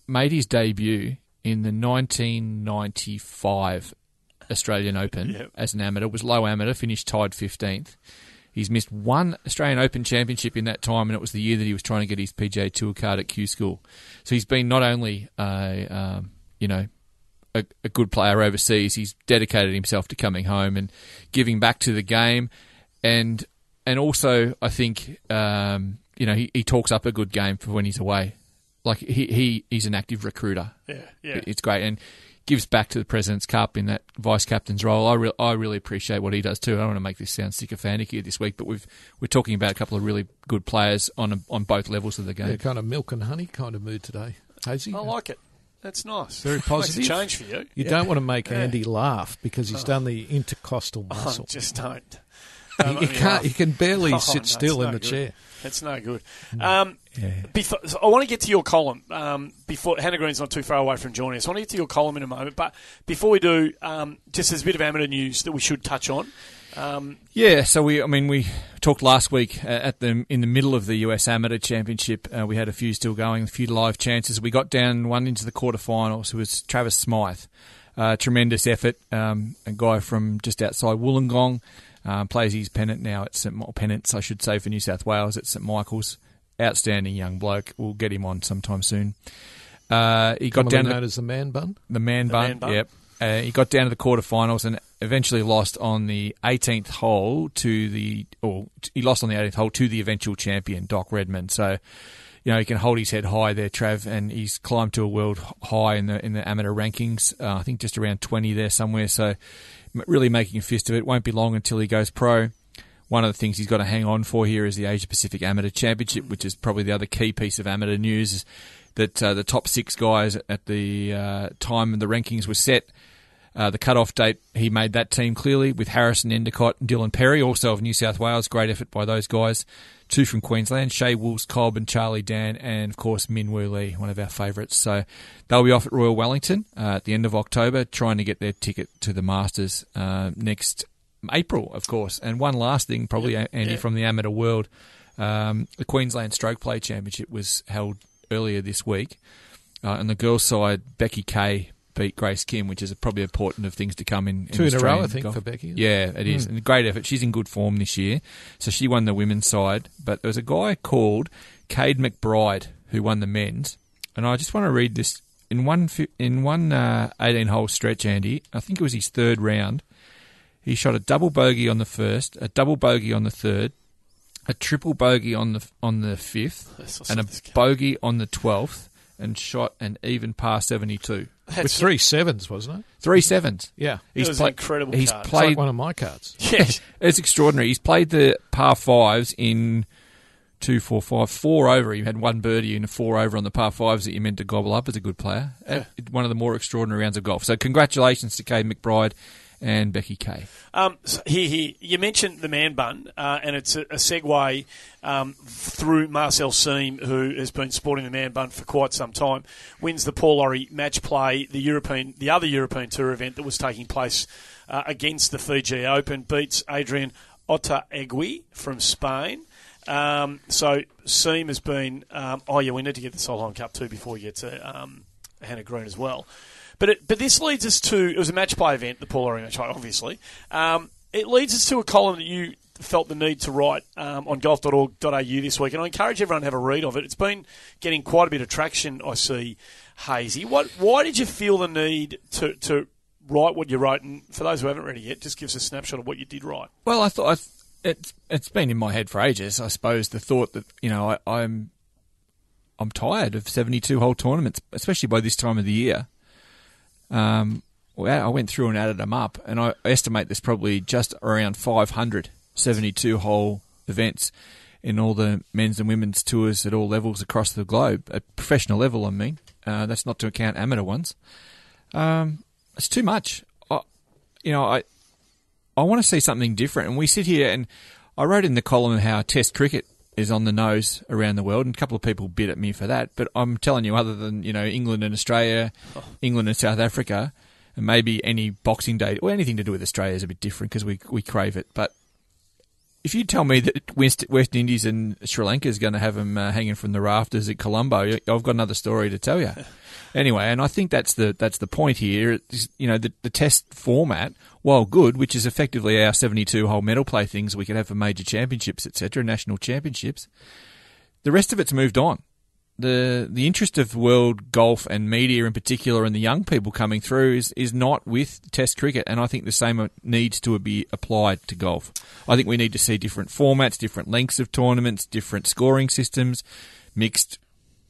made his debut in the 1995 Australian Open as an amateur. Was low amateur, finished tied 15th. He's missed one Australian Open championship in that time, and it was the year that he was trying to get his PGA Tour card at Q School. So he's been not only a good player overseas, he's dedicated himself to coming home and giving back to the game, and also I think he talks up a good game for when he's away. Like he's an active recruiter. Yeah. It's great, and gives back to the President's Cup in that vice captain's role. I really appreciate what he does too. I don't want to make this sound sycophantic here this week, but we're talking about a couple of really good players on both levels of the game. Yeah, kind of milk and honey kind of mood today, Hayesy. I like it. That's nice. Very positive. Makes a change for you. You don't want to make Andy laugh because he's done the intercostal muscle. Just don't. You can't. You can barely sit still in the chair. That's no good. I want to get to your column before Hannah Green's not too far away from joining us. I want to get to your column in a moment, but before we do, just there's a bit of amateur news that we should touch on. So we talked last week in the middle of the US Amateur Championship. We had a few still going, a few live chances. We got down one into the quarterfinals. It was Travis Smythe. Tremendous effort. A guy from just outside Wollongong. Plays his pennant now at pennants, I should say, for New South Wales at St Michael's. Outstanding young bloke. We'll get him on sometime soon. He got down known as the man bun. The man bun. Yep. He got down to the quarterfinals and eventually lost on the 18th hole to the eventual champion, Doc Redman. So, he can hold his head high there, Trav, and he's climbed to a world high in the amateur rankings. I think just around 20 there somewhere. So, really making a fist of it. Won't be long until he goes pro. One of the things he's got to hang on for here is the Asia Pacific Amateur Championship, which is probably the other key piece of amateur news, is that the top 6 guys at the time the rankings were set. The cut-off date, he made that team clearly with Harrison Endicott and Dylan Perry, also of New South Wales. Great effort by those guys. 2 from Queensland, Shea Wolves-Cobb and Charlie Dan, and, of course, Min Woo Lee, one of our favourites. So they'll be off at Royal Wellington at the end of October, trying to get their ticket to the Masters next April, of course. And one last thing, probably, Andy, from the amateur world. The Queensland Stroke Play Championship was held earlier this week. And the girls' side, Becky Kay beat Grace Kim, which is probably important of things to come in. Two in a row, I think, golf. for Becky. Yeah, it is. And a great effort. She's in good form this year. So she won the women's side. But there was a guy called Cade McBride who won the men's. And I just want to read this. In one 18-hole stretch, Andy, I think it was his third round, he shot a double bogey on the first, a double bogey on the third, a triple bogey on the fifth, and a bogey on the 12th, and shot an even par 72. With 3 sevens, wasn't it? 3 sevens. Yeah. It was an incredible card. It's like one of my cards. Yes. It's extraordinary. He's played the par 5s in 2, 4, 5, 4 over. He had one birdie and a 4 over on the par 5s that you meant to gobble up as a good player. Yeah. One of the more extraordinary rounds of golf. So congratulations to Cade McBride and Becky Kay. So here. You mentioned the man bun, and it's a segue through Marcel Siem, who has been sporting the man bun for quite some time. Wins the Paul Lawrie match play, the other European Tour event that was taking place against the Fiji Open. Beats Adrian Otaegui from Spain. So Siem has been. We need to get the Solheim Cup too before we get to Hannah Green as well. But this leads us to, it was a match play event, the Paul Lawrie match play, obviously. It leads us to a column that you felt the need to write on golf.org.au this week, and I encourage everyone to have a read of it. It's been getting quite a bit of traction, I see, Hayesy. Why did you feel the need to write what you wrote? And for those who haven't read it yet, just give us a snapshot of what you did write. Well, I thought it's been in my head for ages. I suppose the thought that I'm tired of 72-hole tournaments, especially by this time of the year. I went through and added them up, and I estimate there's probably just around 500 72-hole events in all the men's and women's tours at all levels across the globe, at professional level, I mean. That's not to account amateur ones. It's too much. I want to see something different, and we sit here, and I wrote in the column how Test cricket is on the nose around the world, and a couple of people bit at me for that. But I'm telling you, other than England and Australia, England and South Africa, and maybe any Boxing Day or anything to do with Australia is a bit different because we crave it. But if you tell me that West Indies and Sri Lanka is going to have them hanging from the rafters at Colombo, I've got another story to tell you. Anyway, and I think that's the point here. The Test format, while good, which is effectively our 72-hole medal play things we could have for major championships, etc., national championships, the rest of it's moved on. The interest of world golf and media in particular, and the young people coming through, is not with Test cricket, and I think the same needs to be applied to golf. I think we need to see different formats, different lengths of tournaments, different scoring systems, mixed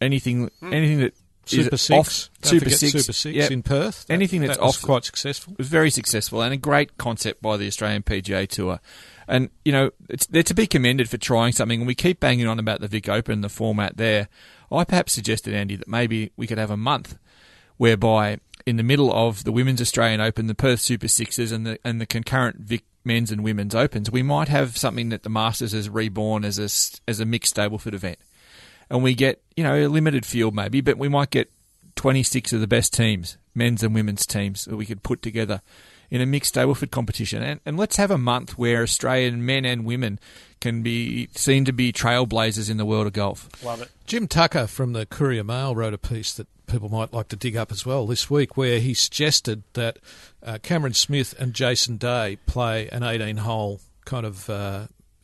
anything that Super Six. Super Six in Perth. Anything that's was off quite successful. It was very successful and a great concept by the Australian PGA Tour. And, they're to be commended for trying something. And we keep banging on about the Vic Open, the format there. I perhaps suggested, Andy, that maybe we could have a month whereby in the middle of the Women's Australian Open, the Perth Super Sixes and the concurrent Vic Men's and Women's Opens, we might have something that the Masters has reborn as a mixed Stableford event. And we get, a limited field maybe, but we might get 26 of the best teams, men's and women's teams, that we could put together in a mixed Stableford competition. And let's have a month where Australian men and women can be seen to be trailblazers in the world of golf. Love it. Jim Tucker from the Courier Mail wrote a piece that people might like to dig up as well this week, where he suggested that Cameron Smith and Jason Day play an 18-hole kind of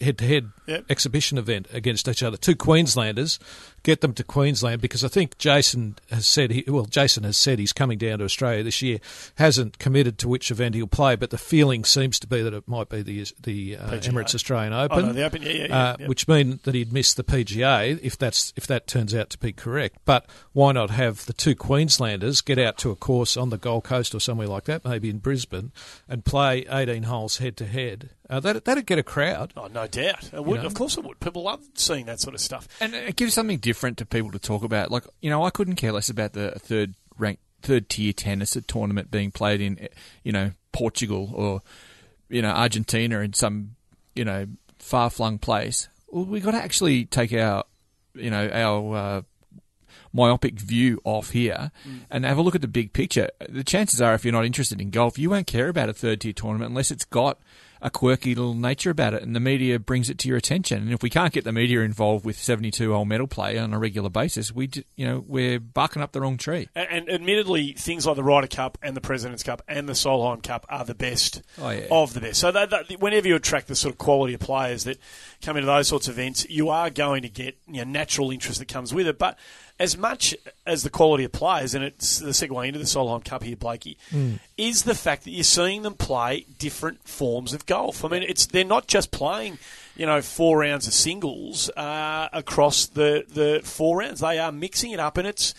head-to-head exhibition event against each other. Two Queenslanders, get them to Queensland, because I think Jason has said he's coming down to Australia this year, hasn't committed to which event he'll play, but the feeling seems to be that it might be the Emirates Australian Open. Oh, no, the Open, yeah. Which means that he'd miss the PGA if that turns out to be correct. But why not have the two Queenslanders get out to a course on the Gold Coast or somewhere like that, maybe in Brisbane, and play 18 holes head-to-head? That'd get a crowd. Oh, no doubt. It would. Of course it would. People love seeing that sort of stuff. And it gives something different to people to talk about. Like, I couldn't care less about the third-tier tennis tournament being played in, Portugal or, Argentina in some, far-flung place. Well, we've got to actually take our myopic view off here and have a look at the big picture. The chances are, if you're not interested in golf, you won't care about a third-tier tournament unless it's got a quirky little nature about it, and the media brings it to your attention. And if we can't get the media involved with 72-hole medal play on a regular basis, we're barking up the wrong tree. And admittedly, things like the Ryder Cup and the President's Cup and the Solheim Cup are the best of the best. So whenever you attract the sort of quality of players that come into those sorts of events, you are going to get natural interest that comes with it. But as much as the quality of players, and it's the second way into the Solheim Cup here, Blakey, is the fact that you're seeing them play different forms of golf. I mean, they're not just playing, 4 rounds of singles across the 4 rounds. They are mixing it up, and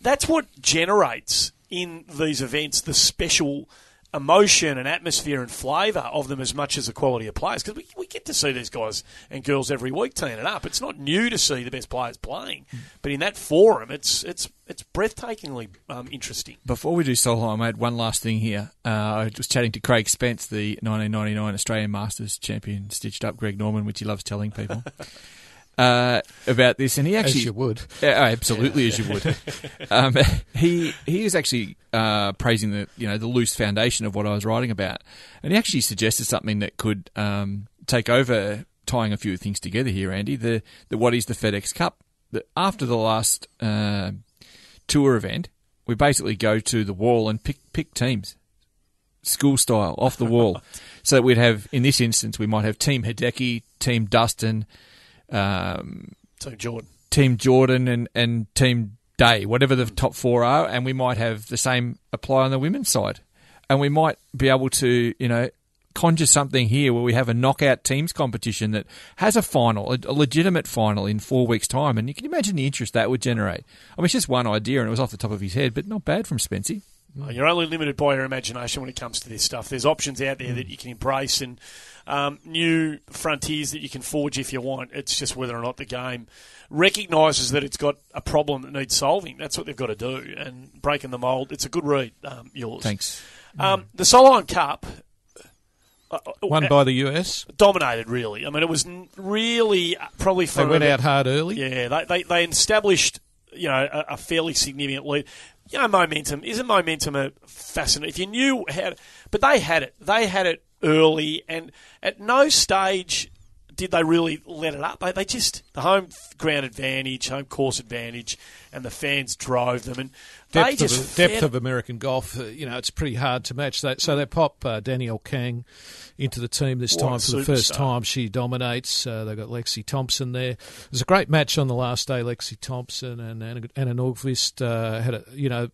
that's what generates in these events the special emotion and atmosphere and flavour of them as much as the quality of players, because we get to see these guys and girls every week teeing it up. It's not new to see the best players playing, but in that forum, it's breathtakingly interesting. Before we do Solheim, I had one last thing here. I was chatting to Craig Spence, the 1999 Australian Masters champion, stitched up Greg Norman, which he loves telling people. About this, and he actually, as you would, absolutely as you would. He was actually praising the loose foundation of what I was writing about, and he actually suggested something that could take over, tying a few things together here, Andy. The what is the FedEx Cup? After the last tour event, we basically go to the wall and pick teams, school style, off the wall. So that we'd have, in this instance, we might have Team Hideki, Team Dustin. Team Jordan and Team Day, whatever the top 4 are, and we might have the same apply on the women's side. And we might be able to, conjure something here where we have a knockout teams competition that has a final, a legitimate final in 4 weeks' time. And you can imagine the interest that would generate. I mean, it's just one idea, and it was off the top of his head, but not bad from Spency. You're only limited by your imagination when it comes to this stuff. There's options out there that you can embrace and new frontiers that you can forge if you want. It's just whether or not the game recognises that it's got a problem that needs solving. That's what they've got to do. And breaking the mould, it's a good read, yours. Thanks. The Solheim Cup... won by the US? Dominated, really. I mean, it was really probably... They went out hard early? Yeah, they established, a fairly significant lead. Momentum. Isn't momentum a fascinating... If you knew how... But they had it. They had it early, and at no stage did they really let it up. They just... The home ground advantage, home course advantage, and the fans drove them, and depth of American golf, it's pretty hard to match that. So they pop Danielle Kang into the team this time for the first time. She dominates. They've got Lexi Thompson there. It was a great match on the last day. Lexi Thompson and Anna Nordqvist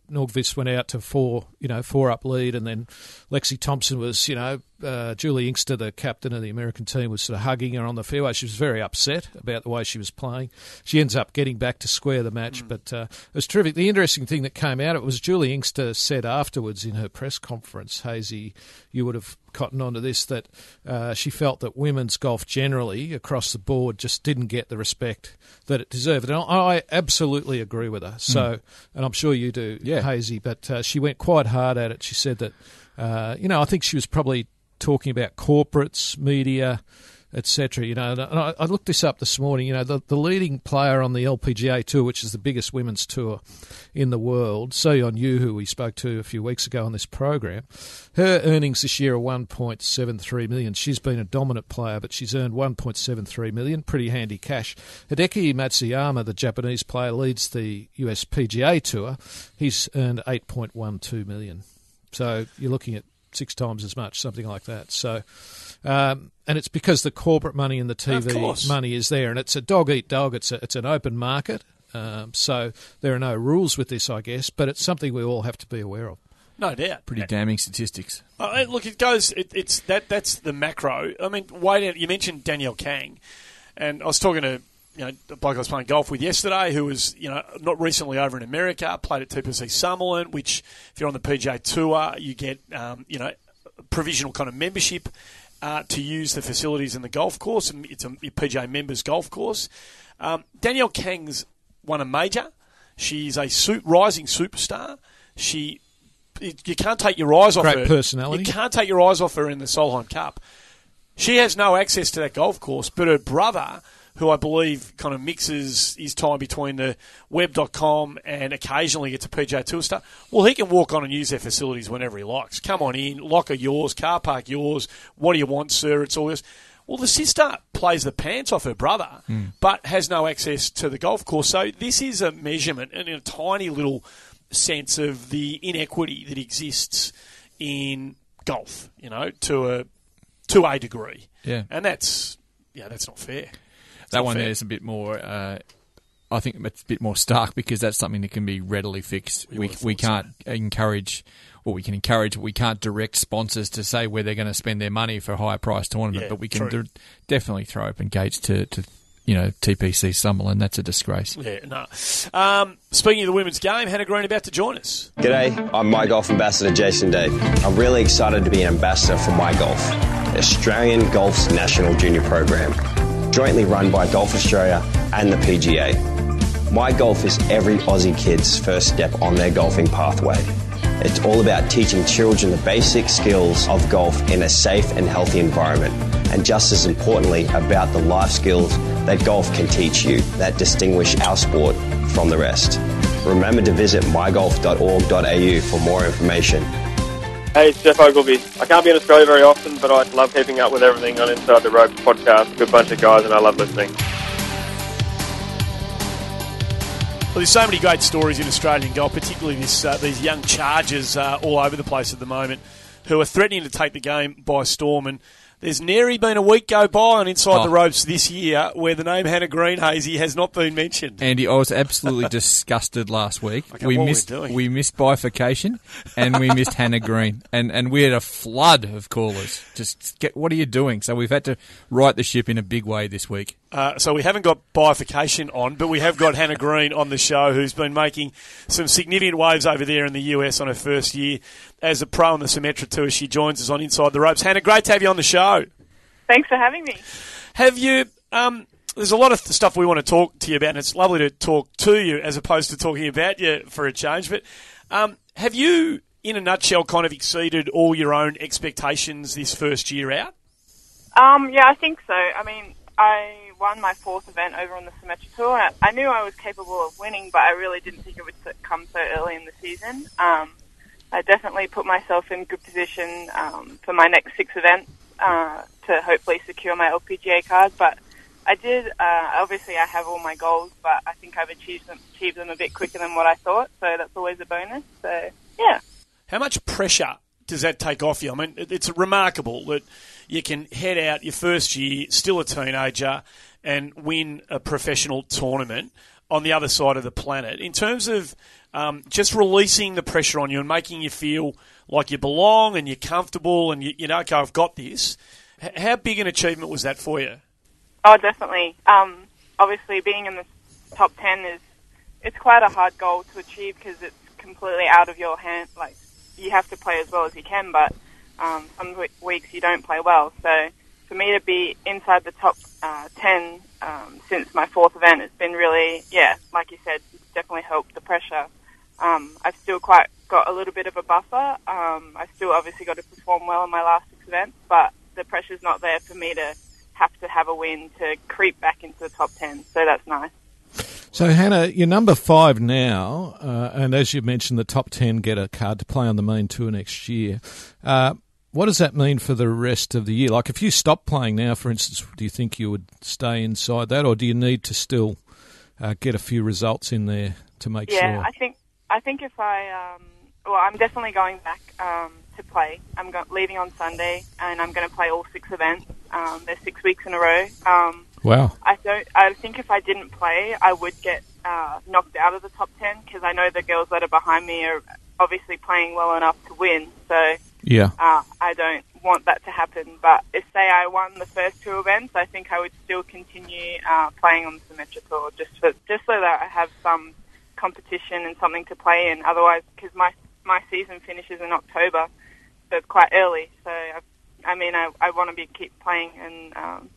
Nordqvist went out to 4 up lead, and then Lexi Thompson was, Julie Inkster, the captain of the American team, was sort of hugging her on the fairway. She was very upset about the way she was playing. She ends up getting back to square the match, but it was terrific. The interesting thing that came out, it was Julie Inkster said afterwards in her press conference, Hayesy, you would have cottoned onto this, that she felt that women's golf generally across the board just didn't get the respect that it deserved. And I absolutely agree with her. So, and I'm sure you do, Hayesy, but she went quite hard at it. She said that, I think she was probably talking about corporates, media, etc. And I looked this up this morning. The leading player on the LPGA Tour, which is the biggest women's tour in the world, So-Yeon Yu, who we spoke to a few weeks ago on this program, her earnings this year are $1.73 million. She's been a dominant player, but she's earned $1.73 million. Pretty handy cash. Hideki Matsuyama, the Japanese player, leads the US PGA Tour. He's earned $8.12 million. So you're looking at 6 times as much, something like that. So, and it's because the corporate money and the TV money is there, and it's a dog eat dog. It's an open market, so there are no rules with this, I guess. But it's something we all have to be aware of. No doubt. Pretty damning statistics. Look, it goes. It's that's the macro. I mean, you mentioned Danielle Kang, and I was talking to the bloke I was playing golf with yesterday, who was, not recently over in America, played at TPC Summerlin, which, if you're on the PGA Tour, you get, provisional kind of membership to use the facilities in the golf course. It's a PGA members golf course. Danielle Kang's won a major. She's a rising superstar. You can't take your eyes off her. Great personality. You can't take your eyes off her in the Solheim Cup. She has no access to that golf course, but her brother, who I believe kind of mixes his time between the web.com and occasionally gets a PGA Tour start, well, he can walk on and use their facilities whenever he likes. Come on in, locker yours, car park yours, what do you want, sir? It's all this. Well, the sister plays the pants off her brother, but has no access to the golf course. So this is a measurement and a tiny little sense of the inequity that exists in golf, to a degree. Yeah. And that's not fair. That one there is a bit more, I think it's a bit more stark because that's something that can be readily fixed. We can't encourage, or we can encourage, but we can't direct sponsors to say where they're going to spend their money for a higher price tournament, but we can definitely throw open gates to TPC Summerlin. That's a disgrace. Yeah, no. Speaking of the women's game, Hannah Green about to join us. G'day, I'm My Golf Ambassador Jason Day. I'm really excited to be an ambassador for My Golf, Australian Golf's national junior program, jointly run by Golf Australia and the PGA. My Golf is every Aussie kid's first step on their golfing pathway. It's all about teaching children the basic skills of golf in a safe and healthy environment, and just as importantly, about the life skills that golf can teach you that distinguish our sport from the rest. Remember to visit mygolf.org.au for more information. Hey, it's Jeff Ogilvy. I can't be in Australia very often, but I love keeping up with everything on Inside the Ropes podcast. Good bunch of guys, and I love listening. Well, there's so many great stories in Australian golf, particularly these young chargers all over the place at the moment who are threatening to take the game by storm. And there's nary been a week go by on Inside the Ropes this year where the name Hannah Green, Hayesy, has not been mentioned. Andy, I was absolutely disgusted last week. We missed bifurcation and we missed Hannah Green. And we had a flood of callers. What are you doing? So we've had to right the ship in a big way this week. So we haven't got bifurcation on, but we have got Hannah Green on the show, who's been making some significant waves over there in the US on her first year as a pro on the Symetra Tour. She joins us on Inside the Ropes. Hannah, great to have you on the show. Thanks for having me. Have you... there's a lot of stuff we want to talk to you about, and it's lovely to talk to you as opposed to talking about you for a change. But have you, in a nutshell, kind of exceeded all your own expectations this first year out? Yeah, I think so. I mean, I won my fourth event over on the Symetra Tour. I knew I was capable of winning, but I really didn't think it would come so early in the season. I definitely put myself in good position for my next 6 events to hopefully secure my LPGA card. But I did, obviously I have all my goals, but I think I've achieved them a bit quicker than what I thought, so that's always a bonus. So, yeah. How much pressure does that take off you? I mean, it's remarkable that you can head out your first year, still a teenager, and win a professional tournament on the other side of the planet. In terms of just releasing the pressure on you and making you feel like you belong and you're comfortable and you know, okay, I've got this. How big an achievement was that for you? Oh, definitely. Obviously, being in the top 10 it's quite a hard goal to achieve because it's completely out of your hand. Like, you have to play as well as you can, but some weeks you don't play well. So for me to be inside the top 10 since my fourth event has been really, like you said, it's definitely helped the pressure. I've still got a little bit of a buffer. I've still obviously got to perform well in my last 6 events, but the pressure's not there for me to have a win to creep back into the top 10. So that's nice. So, Hannah, you're number 5 now, and as you mentioned, the top 10 get a card to play on the main tour next year. What does that mean for the rest of the year? Like, if you stop playing now, for instance, do you think you would stay inside that, or do you need to still get a few results in there to make sure? Yeah, I think if I'm definitely going back to play. I'm leaving on Sunday, and I'm going to play all 6 events. There's 6 weeks in a row. Wow. I think if I didn't play, I would get knocked out of the top 10 because I know the girls that are behind me are obviously playing well enough to win. So yeah, I don't want that to happen. But if, say, I won the first 2 events, I think I would still continue playing on the Symetra Tour just so that I have some competition and something to play in. Otherwise, because my season finishes in October, so it's quite early. So I want to keep playing and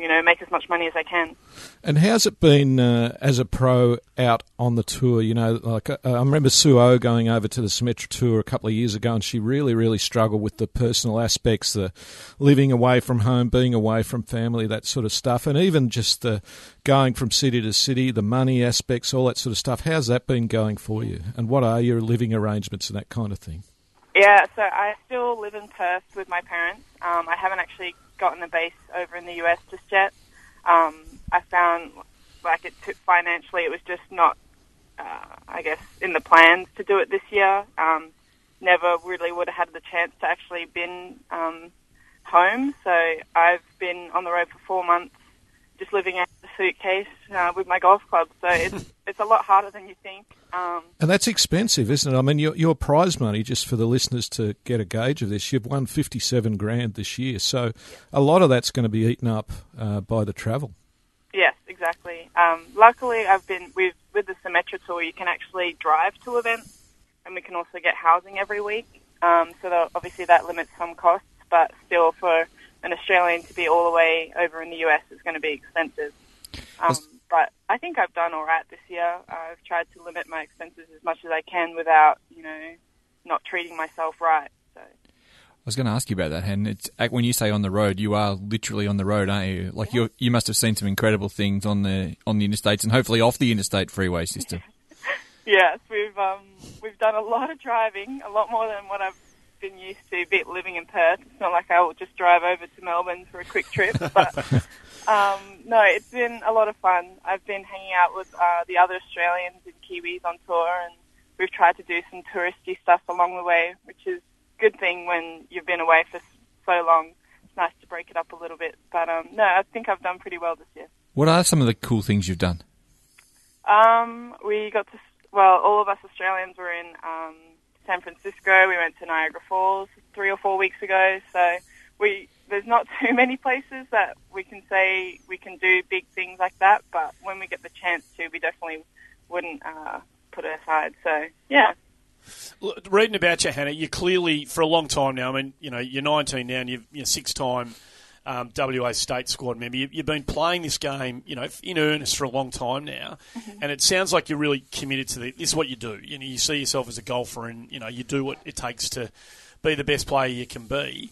make as much money as I can. And how's it been as a pro out on the tour? I remember Sue O going over to the Symetra Tour a couple of years ago, and she really, really struggled with the personal aspects, the living away from home, being away from family, that sort of stuff, and even just the going from city to city, the money aspects, all that sort of stuff. How's that been going for you? And what are your living arrangements and that kind of thing? Yeah, so I still live in Perth with my parents. I haven't actually gotten a base over in the US just yet. I found financially it was just not, in the plans to do it this year. Never really would have had the chance to actually been home. So I've been on the road for 4 months, just living out of a suitcase with my golf club. So it's a lot harder than you think. And that's expensive, isn't it? I mean, your prize money, just for the listeners to get a gauge of this, you've won $57,000 this year. So a lot of that's going to be eaten up by the travel. Yes, exactly. Luckily, I've been with the Symetra Tour. You can actually drive to events, and we can also get housing every week. So obviously that limits some costs, but still for an Australian to be all the way over in the US is going to be expensive. But I think I've done all right this year. I've tried to limit my expenses as much as I can without, not treating myself right. So. I was going to ask you about that, Hen. It's when you say on the road, you are literally on the road, aren't you? Like you must have seen some incredible things on the interstates and hopefully off the interstate freeway system. Yes, we've done a lot of driving, a lot more than what I've been used to living in Perth. It's not like I will just drive over to Melbourne for a quick trip, but no, it's been a lot of fun. I've been hanging out with the other Australians and Kiwis on tour, and we've tried to do some touristy stuff along the way, which is a good thing when you've been away for so long. It's nice to break it up a little bit, but no, I think I've done pretty well this year. What are some of the cool things you've done? We got to, all of us Australians were in San Francisco. We went to Niagara Falls 3 or 4 weeks ago. So there's not too many places that we can say we can do big things like that. But when we get the chance to, we definitely wouldn't put it aside. So, yeah. Look, reading about you, Hannah, you clearly, for a long time now, I mean, you're 19 now and you're 6-time WA state squad member. You've been playing this game, in earnest for a long time now, and it sounds like you're really committed to this is what you do. You see yourself as a golfer, and you do what it takes to be the best player you can be.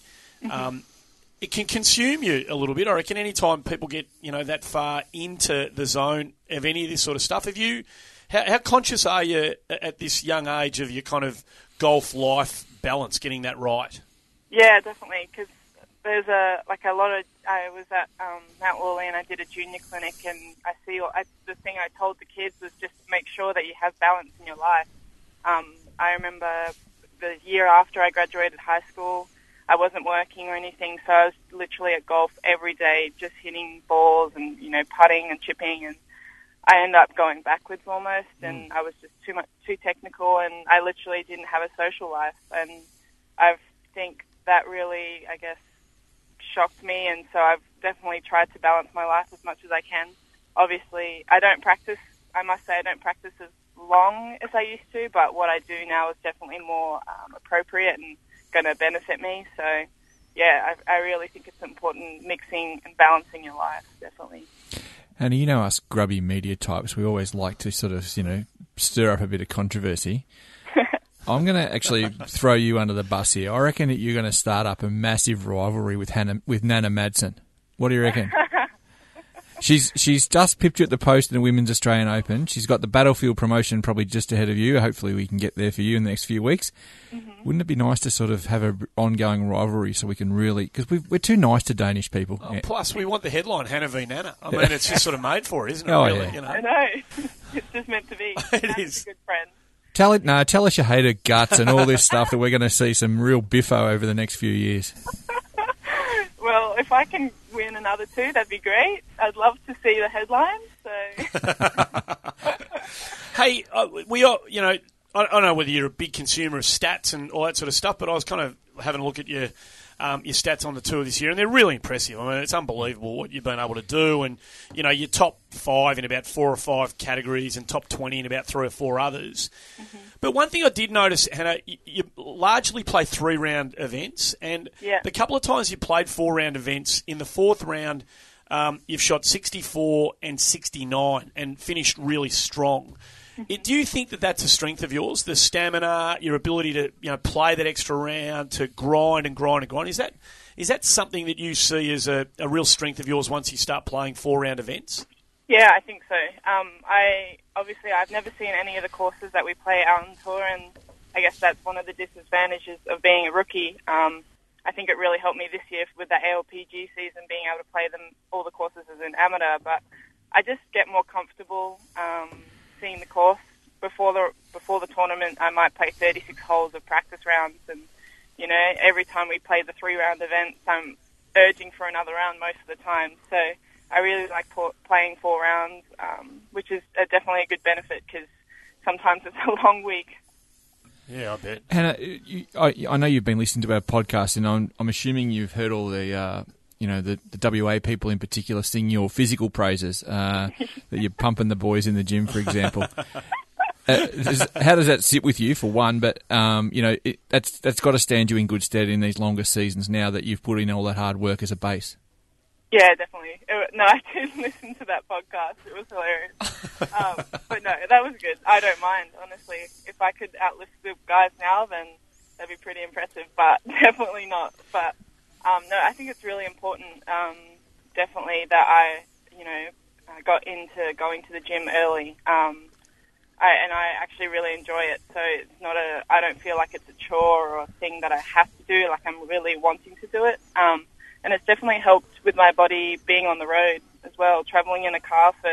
It can consume you a little bit. I reckon any time people get that far into the zone of any of this sort of stuff, how conscious are you at this young age of your kind of golf life balance, getting that right? Yeah, definitely, because there's a lot of. I was at Mount Lawley and I did a junior clinic, and the thing I told the kids was just make sure that you have balance in your life. I remember the year after I graduated high school, I wasn't working or anything, so I was literally at golf every day, just hitting balls and putting and chipping, and I ended up going backwards almost, and I was just too technical, and I literally didn't have a social life, and I think that really, I guess, shocked me, and so I've definitely tried to balance my life as much as I can. Obviously, I must say I don't practice as long as I used to, but what I do now is definitely more appropriate and going to benefit me. So, yeah, I really think it's important mixing and balancing your life, definitely. And us grubby media types, we always like to sort of, stir up a bit of controversy. I'm going to actually throw you under the bus here. I reckon that you're going to start up a massive rivalry with Nana Madsen. What do you reckon? She's just pipped you at the post in the Women's Australian Open. She's got the Battlefield promotion probably just ahead of you. Hopefully we can get there for you in the next few weeks. Wouldn't it be nice to sort of have an ongoing rivalry so we can really... Because we're too nice to Danish people. Oh, plus, we want the headline, Hannah v. Nana. I mean, it's just sort of made for it, isn't it? Oh, really? Yeah. I know. It's just meant to be. It is. A good friend. Tell us you hate her guts and all this stuff that we're going to see some real biffo over the next few years. Well, if I can win another 2, that'd be great. I'd love to see the headlines. So. Hey, we are, I don't know whether you're a big consumer of stats and all that sort of stuff, but I was kind of having a look at your stats on the tour this year, and they're really impressive. I mean, it's unbelievable what you've been able to do, and you're top 5 in about 4 or 5 categories, and top 20 in about 3 or 4 others. But one thing I did notice, Hannah, you largely play 3-round events, and the couple of times you played 4-round events, in the 4th round, you've shot 64 and 69 and finished really strong. Do you think that that's a strength of yours, the stamina, your ability to play that extra round, to grind and grind and grind? Is that something that you see as a real strength of yours once you start playing 4-round events? Yeah, I think so. I've never seen any of the courses that we play out on tour, and I guess that's one of the disadvantages of being a rookie. I think it really helped me this year with the ALPG season, being able to play all the courses as an amateur. But I just get more comfortable seeing the course before the tournament. I might play 36 holes of practice rounds, and every time we play the 3-round events, I'm urging for another round most of the time. So I really like playing 4 rounds, which is definitely a good benefit because sometimes it's a long week. Yeah, I bet. Hannah, I know you've been listening to our podcast, and I'm assuming you've heard all the the WA people in particular sing your physical praises, that you're pumping the boys in the gym, for example. How does that sit with you, for one? But that's got to stand you in good stead in these longer seasons now that you've put in all that hard work as a base. Yeah, definitely. No, I did listen to that podcast. It was hilarious. But no, that was good. I don't mind, honestly. If I could outlift the guys now, then that'd be pretty impressive, but definitely not. But no, I think it's really important, definitely, that I got into going to the gym early. I actually really enjoy it. So it's not I don't feel like it's a chore or a thing that I have to do, like I'm really wanting to do it. And it's definitely helped with my body being on the road as well, traveling in a car for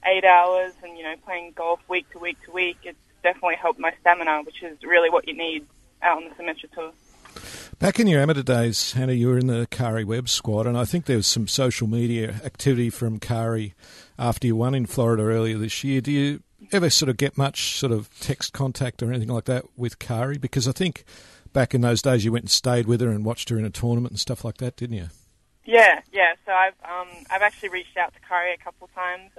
8 hours and, playing golf week to week to week. It's definitely helped my stamina, which is really what you need out on the Symetra Tour. Back in your amateur days, Hannah, you were in the Kari Webb squad, and I think there was some social media activity from Kari after you won in Florida earlier this year. Do you ever sort of get much sort of text contact or anything like that with Kari? Because I think back in those days you went and stayed with her and watched her in a tournament and stuff like that, didn't you? Yeah. So I've actually reached out to Kari a couple of times.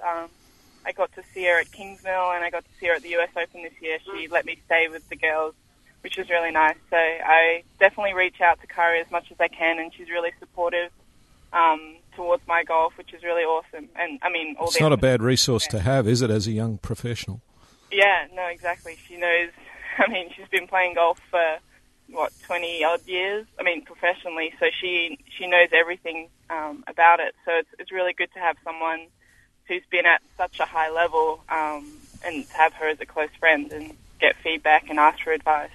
I got to see her at Kingsmill and I got to see her at the US Open this year. She let me stay with the girls, which was really nice. So I definitely reach out to Kari as much as I can, and she's really supportive towards my golf, which is really awesome. And I mean, it's not a bad resource to have, is it, as a young professional? Yeah, no, exactly. She knows. I mean, she's been playing golf for 20 odd years. I mean, professionally, so she knows everything about it. So it's really good to have someone who's been at such a high level, and to have her as a close friend and get feedback and ask for advice.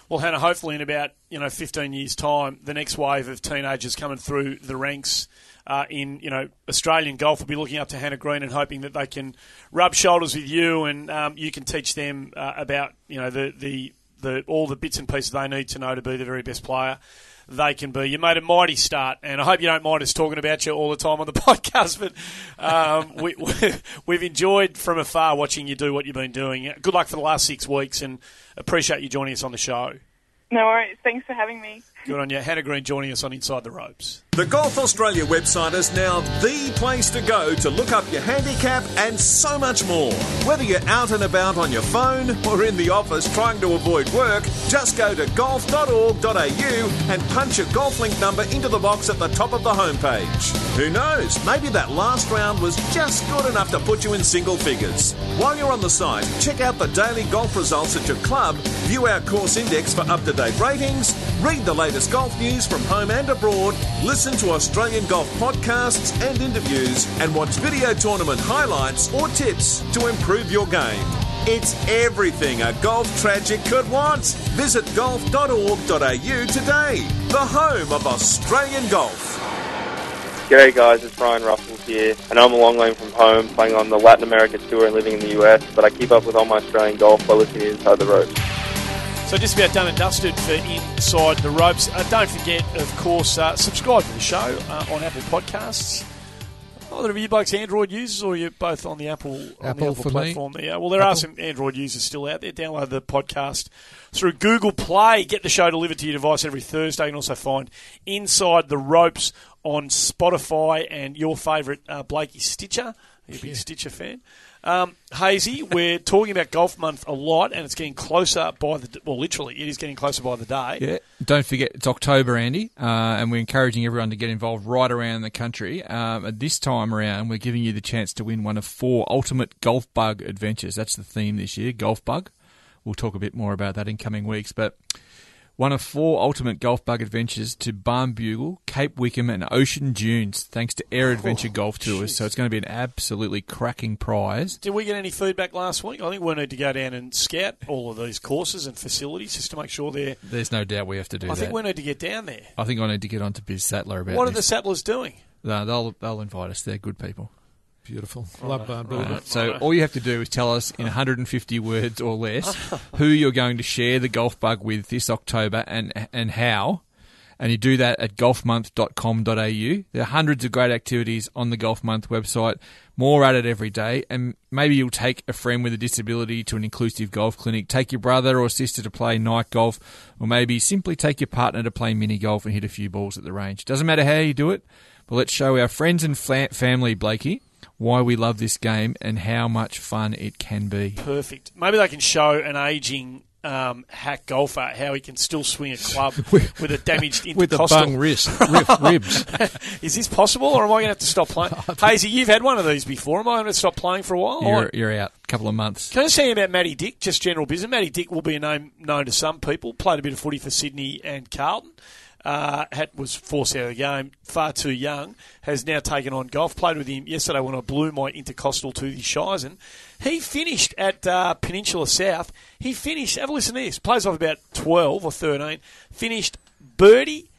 Well, Hannah, hopefully in about 15 years' time, the next wave of teenagers coming through the ranks in Australian golf will be looking up to Hannah Green and hoping that they can rub shoulders with you, and you can teach them about all the bits and pieces they need to know to be the very best player they can be. You made a mighty start, and I hope you don't mind us talking about you all the time on the podcast, but we've enjoyed from afar watching you do what you've been doing. Good luck for the last 6 weeks, and appreciate you joining us on the show. No worries. Thanks for having me. Good on you. Hannah Green joining us on Inside the Ropes. The Golf Australia website is now the place to go to look up your handicap and so much more. Whether you're out and about on your phone or in the office trying to avoid work, just go to golf.org.au and punch your golf link number into the box at the top of the homepage. Who knows, maybe that last round was just good enough to put you in single figures. While you're on the site, check out the daily golf results at your club, view our course index for up-to-date ratings, read the latest golf news from home and abroad, listen to Australian golf podcasts and interviews, and watch video tournament highlights or tips to improve your game. It's everything a golf tragic could want. Visit golf.org.au today, the home of Australian golf. G'day guys, it's Brian Russell here, and I'm a long way from home, playing on the Latin America tour and living in the US, but I keep up with all my Australian golf by listening to Inside the Ropes. So just about done and dusted for Inside the Ropes. Don't forget, of course, subscribe to the show on Apple Podcasts. Either of you blokes Android users, or you're both on the Apple platform there? Well, there are some Android users still out there. Download the podcast through Google Play. Get the show delivered to your device every Thursday. You can also find Inside the Ropes on Spotify and your favourite Blakey Stitcher. You're a big Stitcher fan. Hayesy, we're talking about Golf Month a lot, and it's getting closer literally, it is getting closer by the day. Yeah. Don't forget, it's October, Andy, and we're encouraging everyone to get involved right around the country. This time around, we're giving you the chance to win one of 4 ultimate golf bug adventures. That's the theme this year, golf bug. We'll talk a bit more about that in coming weeks, but one of 4 ultimate golf bug adventures to Barnbugle, Cape Wickham and Ocean Dunes, thanks to Air Adventure Golf Tours. So it's going to be an absolutely cracking prize. Did we get any feedback last week? I think we need to go down and scout all of these courses and facilities just to make sure they're... There's no doubt we have to do that. I think we need to get down there. I think I need to get on to Biz Sattler about What this. are the Sattlers doing? No, they'll invite us. They're good people. Beautiful. Love Barnbugle. Right. So all you have to do is tell us in 150 words or less who you're going to share the golf bug with this October and how. And you do that at golfmonth.com.au. There are hundreds of great activities on the Golf Month website, more added every day. And maybe you'll take a friend with a disability to an inclusive golf clinic, take your brother or sister to play night golf, or maybe simply take your partner to play mini golf and hit a few balls at the range. Doesn't matter how you do it, but let's show our friends and family, Blakey, why we love this game and how much fun it can be. Perfect. Maybe they can show an ageing hack golfer how he can still swing a club with a damaged intercostal. With a bung wrist, ribs. Is this possible, or am I going to have to stop playing? Hayesy, you've had one of these before. Am I going to stop playing for a while? You're out a couple of months. Can I say about Matty Dick, just general business? Matty Dick will be a name known to some people. Played a bit of footy for Sydney and Carlton. Was forced out of the game, far too young, has now taken on golf. Played with him yesterday when I blew my intercostal to the Shizen. He finished at Peninsula South. He finished, have a listen to this, plays off about 12 or 13, finished birdie,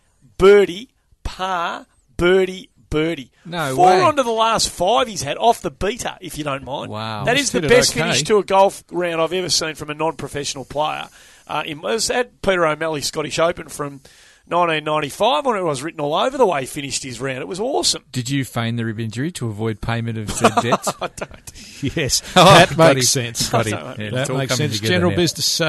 par, birdie. No 4 way. onto the last 5 he's had off the beater, if you don't mind. Wow. That is the best finish to a golf round I've ever seen from a non-professional player. It was at Peter O'Malley's Scottish Open from 1995 when it was written all over the way he finished his round. It was awesome. Did you feign the rib injury to avoid payment of said debts? I don't. Yes, that makes sense. That makes sense. General business.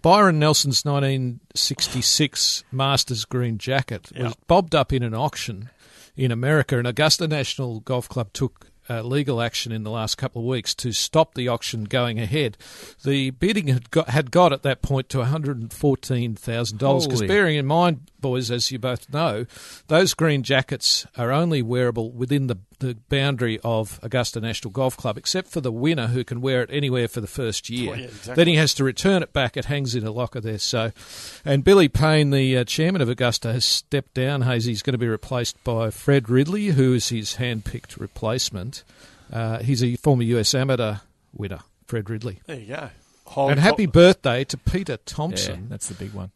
Byron Nelson's 1966 Masters green jacket was bobbed up in an auction in America, and Augusta National Golf Club took legal action in the last couple of weeks to stop the auction going ahead. The bidding had got at that point to $114,000 because bearing in mind, boys, as you both know, those green jackets are only wearable within the boundary of Augusta National Golf Club, except for the winner who can wear it anywhere for the first year. Oh, yeah, exactly. Then he has to return it back. It hangs in a locker there. So, and Billy Payne, the chairman of Augusta, has stepped down. He's going to be replaced by Fred Ridley, who is his hand-picked replacement. He's a former US amateur winner, Fred Ridley. There you go. And happy birthday to Peter Thompson. Yeah, that's the big one.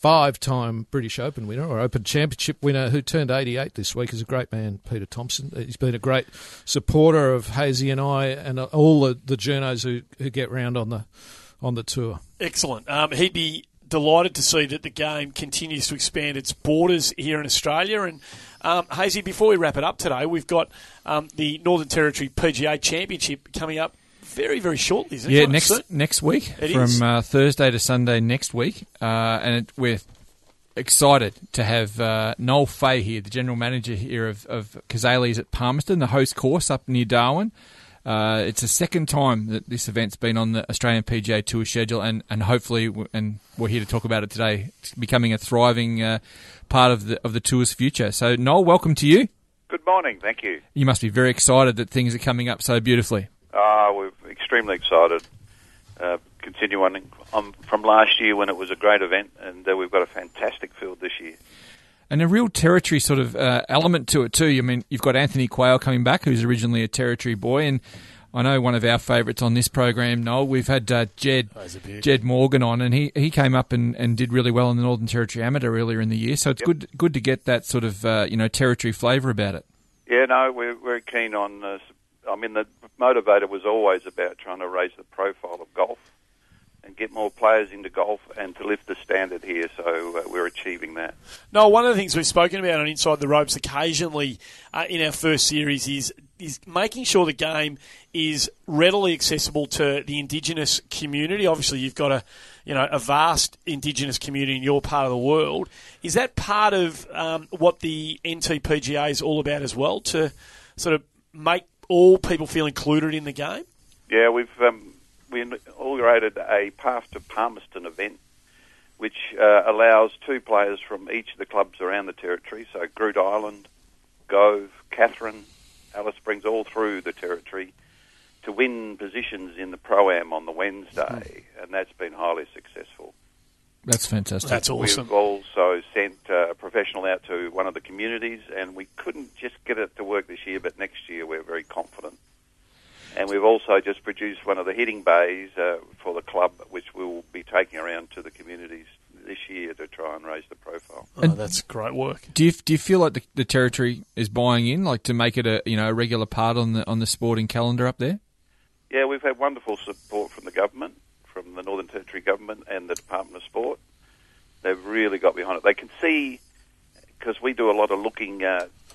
5-time British Open winner or Open Championship winner who turned 88 this week. Is a great man, Peter Thompson. He's been a great supporter of Hayesy and I and all the journos who get round on the tour. Excellent. He'd be delighted to see that the game continues to expand its borders here in Australia. And Hayesy, before we wrap it up today, we've got the Northern Territory PGA Championship coming up very, very shortly, isn't it? Yeah, next week, from Thursday to Sunday next week. And we're excited to have Noel Fay here, the general manager here of Kazali's at Palmerston, the host course up near Darwin. It's the second time that this event's been on the Australian PGA Tour schedule, and hopefully, and we're here to talk about it today, it's becoming a thriving part of the tour's future. So, Noel, welcome to you. Good morning, thank you. You must be very excited that things are coming up so beautifully. We're extremely excited. Continuing on from last year when it was a great event, and we've got a fantastic field this year. And a real territory sort of element to it too. I mean, you've got Anthony Quayle coming back, who's originally a territory boy, and I know one of our favourites on this program, Noel, we've had Jed Morgan on, and he came up and did really well in the Northern Territory Amateur earlier in the year, so it's good to get that sort of territory flavour about it. Yeah, no, we're very keen on... the motivator was always about trying to raise the profile of golf and get more players into golf and to lift the standard here, so we're achieving that. No, one of the things we've spoken about on Inside the Ropes occasionally in our first series is making sure the game is readily accessible to the Indigenous community. Obviously, you've got a vast Indigenous community in your part of the world. Is that part of what the NT PGA is all about as well, to sort of make all people feel included in the game? Yeah, we inaugurated a Path to Palmerston event, which allows 2 players from each of the clubs around the territory, so Groot Island, Gove, Catherine, Alice Springs, all through the territory, to win positions in the Pro-Am on the Wednesday, and that's been highly successful. That's fantastic. That's awesome. We've also sent a professional out to one of the communities, and we couldn't just get it to work this year, but next year we're very confident. And we've also just produced one of the hitting bays for the club, which we'll be taking around to the communities this year to try and raise the profile. Oh, that's great work. Do you feel like the territory is buying in, like to make it a regular part on the sporting calendar up there? Yeah, we've had wonderful support from the government, from the Northern Territory government and the Department of Sport. They've really got behind it. They can see, because we do a lot of looking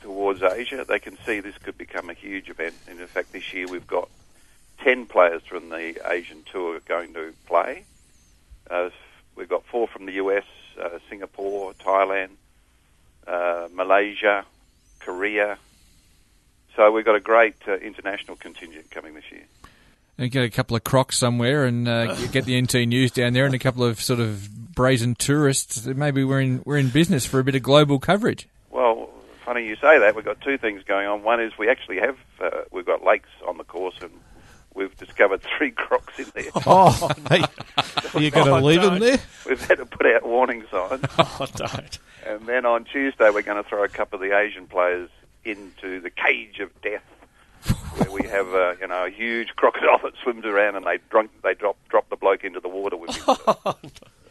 towards Asia, they can see this could become a huge event. And in fact, this year we've got 10 players from the Asian Tour going to play. We've got 4 from the US, Singapore, Thailand, Malaysia, Korea. So we've got a great international contingent coming this year. And get a couple of crocs somewhere and get the NT News down there and a couple of sort of brazen tourists. Maybe we're in business for a bit of global coverage. Well, funny you say that. We've got 2 things going on. One is we actually have we've got lakes on the course, and we've discovered 3 crocs in there. Oh, are you going to leave them there? We've had to put out warning signs. Oh, don't. And then on Tuesday we're going to throw a couple of the Asian players into the cage of death, where we have a huge crocodile that swims around, and they drop the bloke into the water with him. So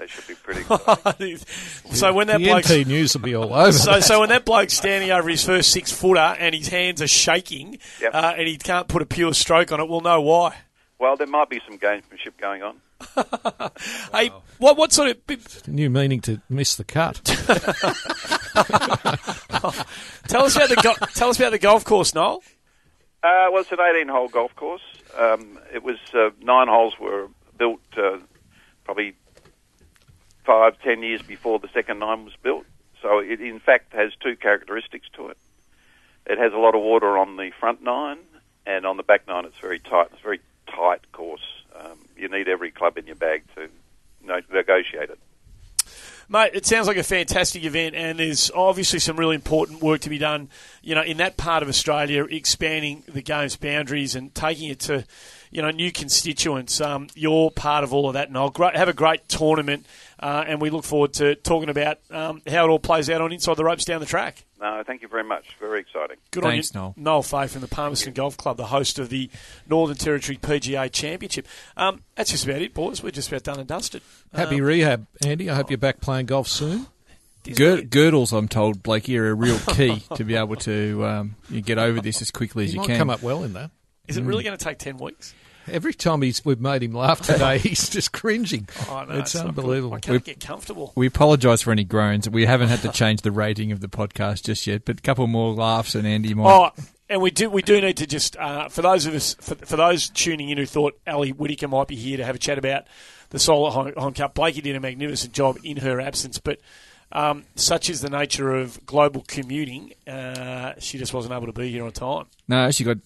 that should be pretty exciting. So when that the bloke's, NT News will be all over. So when that bloke's standing over his first 6-footer and his hands are shaking, Yep. and he can't put a pure stroke on it, we'll know why. Well, there might be some gamesmanship going on. Hey, what sort of New meaning to miss the cut. tell us about the golf course, Noel? Well, it's an 18-hole golf course. It was 9 holes were built probably 5-10 years before the second 9 was built. So it, in fact, has 2 characteristics to it. It has a lot of water on the front 9, and on the back 9 it's very tight. It's a very tight course. You need every club in your bag to negotiate it. Mate, it sounds like a fantastic event, and there's obviously some really important work to be done, in that part of Australia, expanding the game's boundaries and taking it to, new constituents. You're part of all of that, Noel. Have a great tournament, and we look forward to talking about how it all plays out on Inside the Ropes down the track. No, thank you very much. Very exciting. Good Thanks, on you, Noel. Noel Fay from the Palmerston Golf Club, the host of the Northern Territory PGA Championship. That's just about it, boys. We're just about done and dusted. Happy rehab, Andy. I hope you're back playing golf soon. Girdles, I'm told, Blakey, are a real key to be able to get over this as quickly as you might can. come up well in that. Is it really going to take 10 weeks? Every time we've made him laugh today, he's just cringing. Oh, no, it's unbelievable. I can't get comfortable. We apologise for any groans. We haven't had to change the rating of the podcast just yet, but a couple more laughs and Andy might... Oh, and we do need to just, for those of us, for those tuning in who thought Ali Whittaker might be here to have a chat about the Solar Home Cup, Blakey did a magnificent job in her absence, but such is the nature of global commuting, she just wasn't able to be here on time. No, she got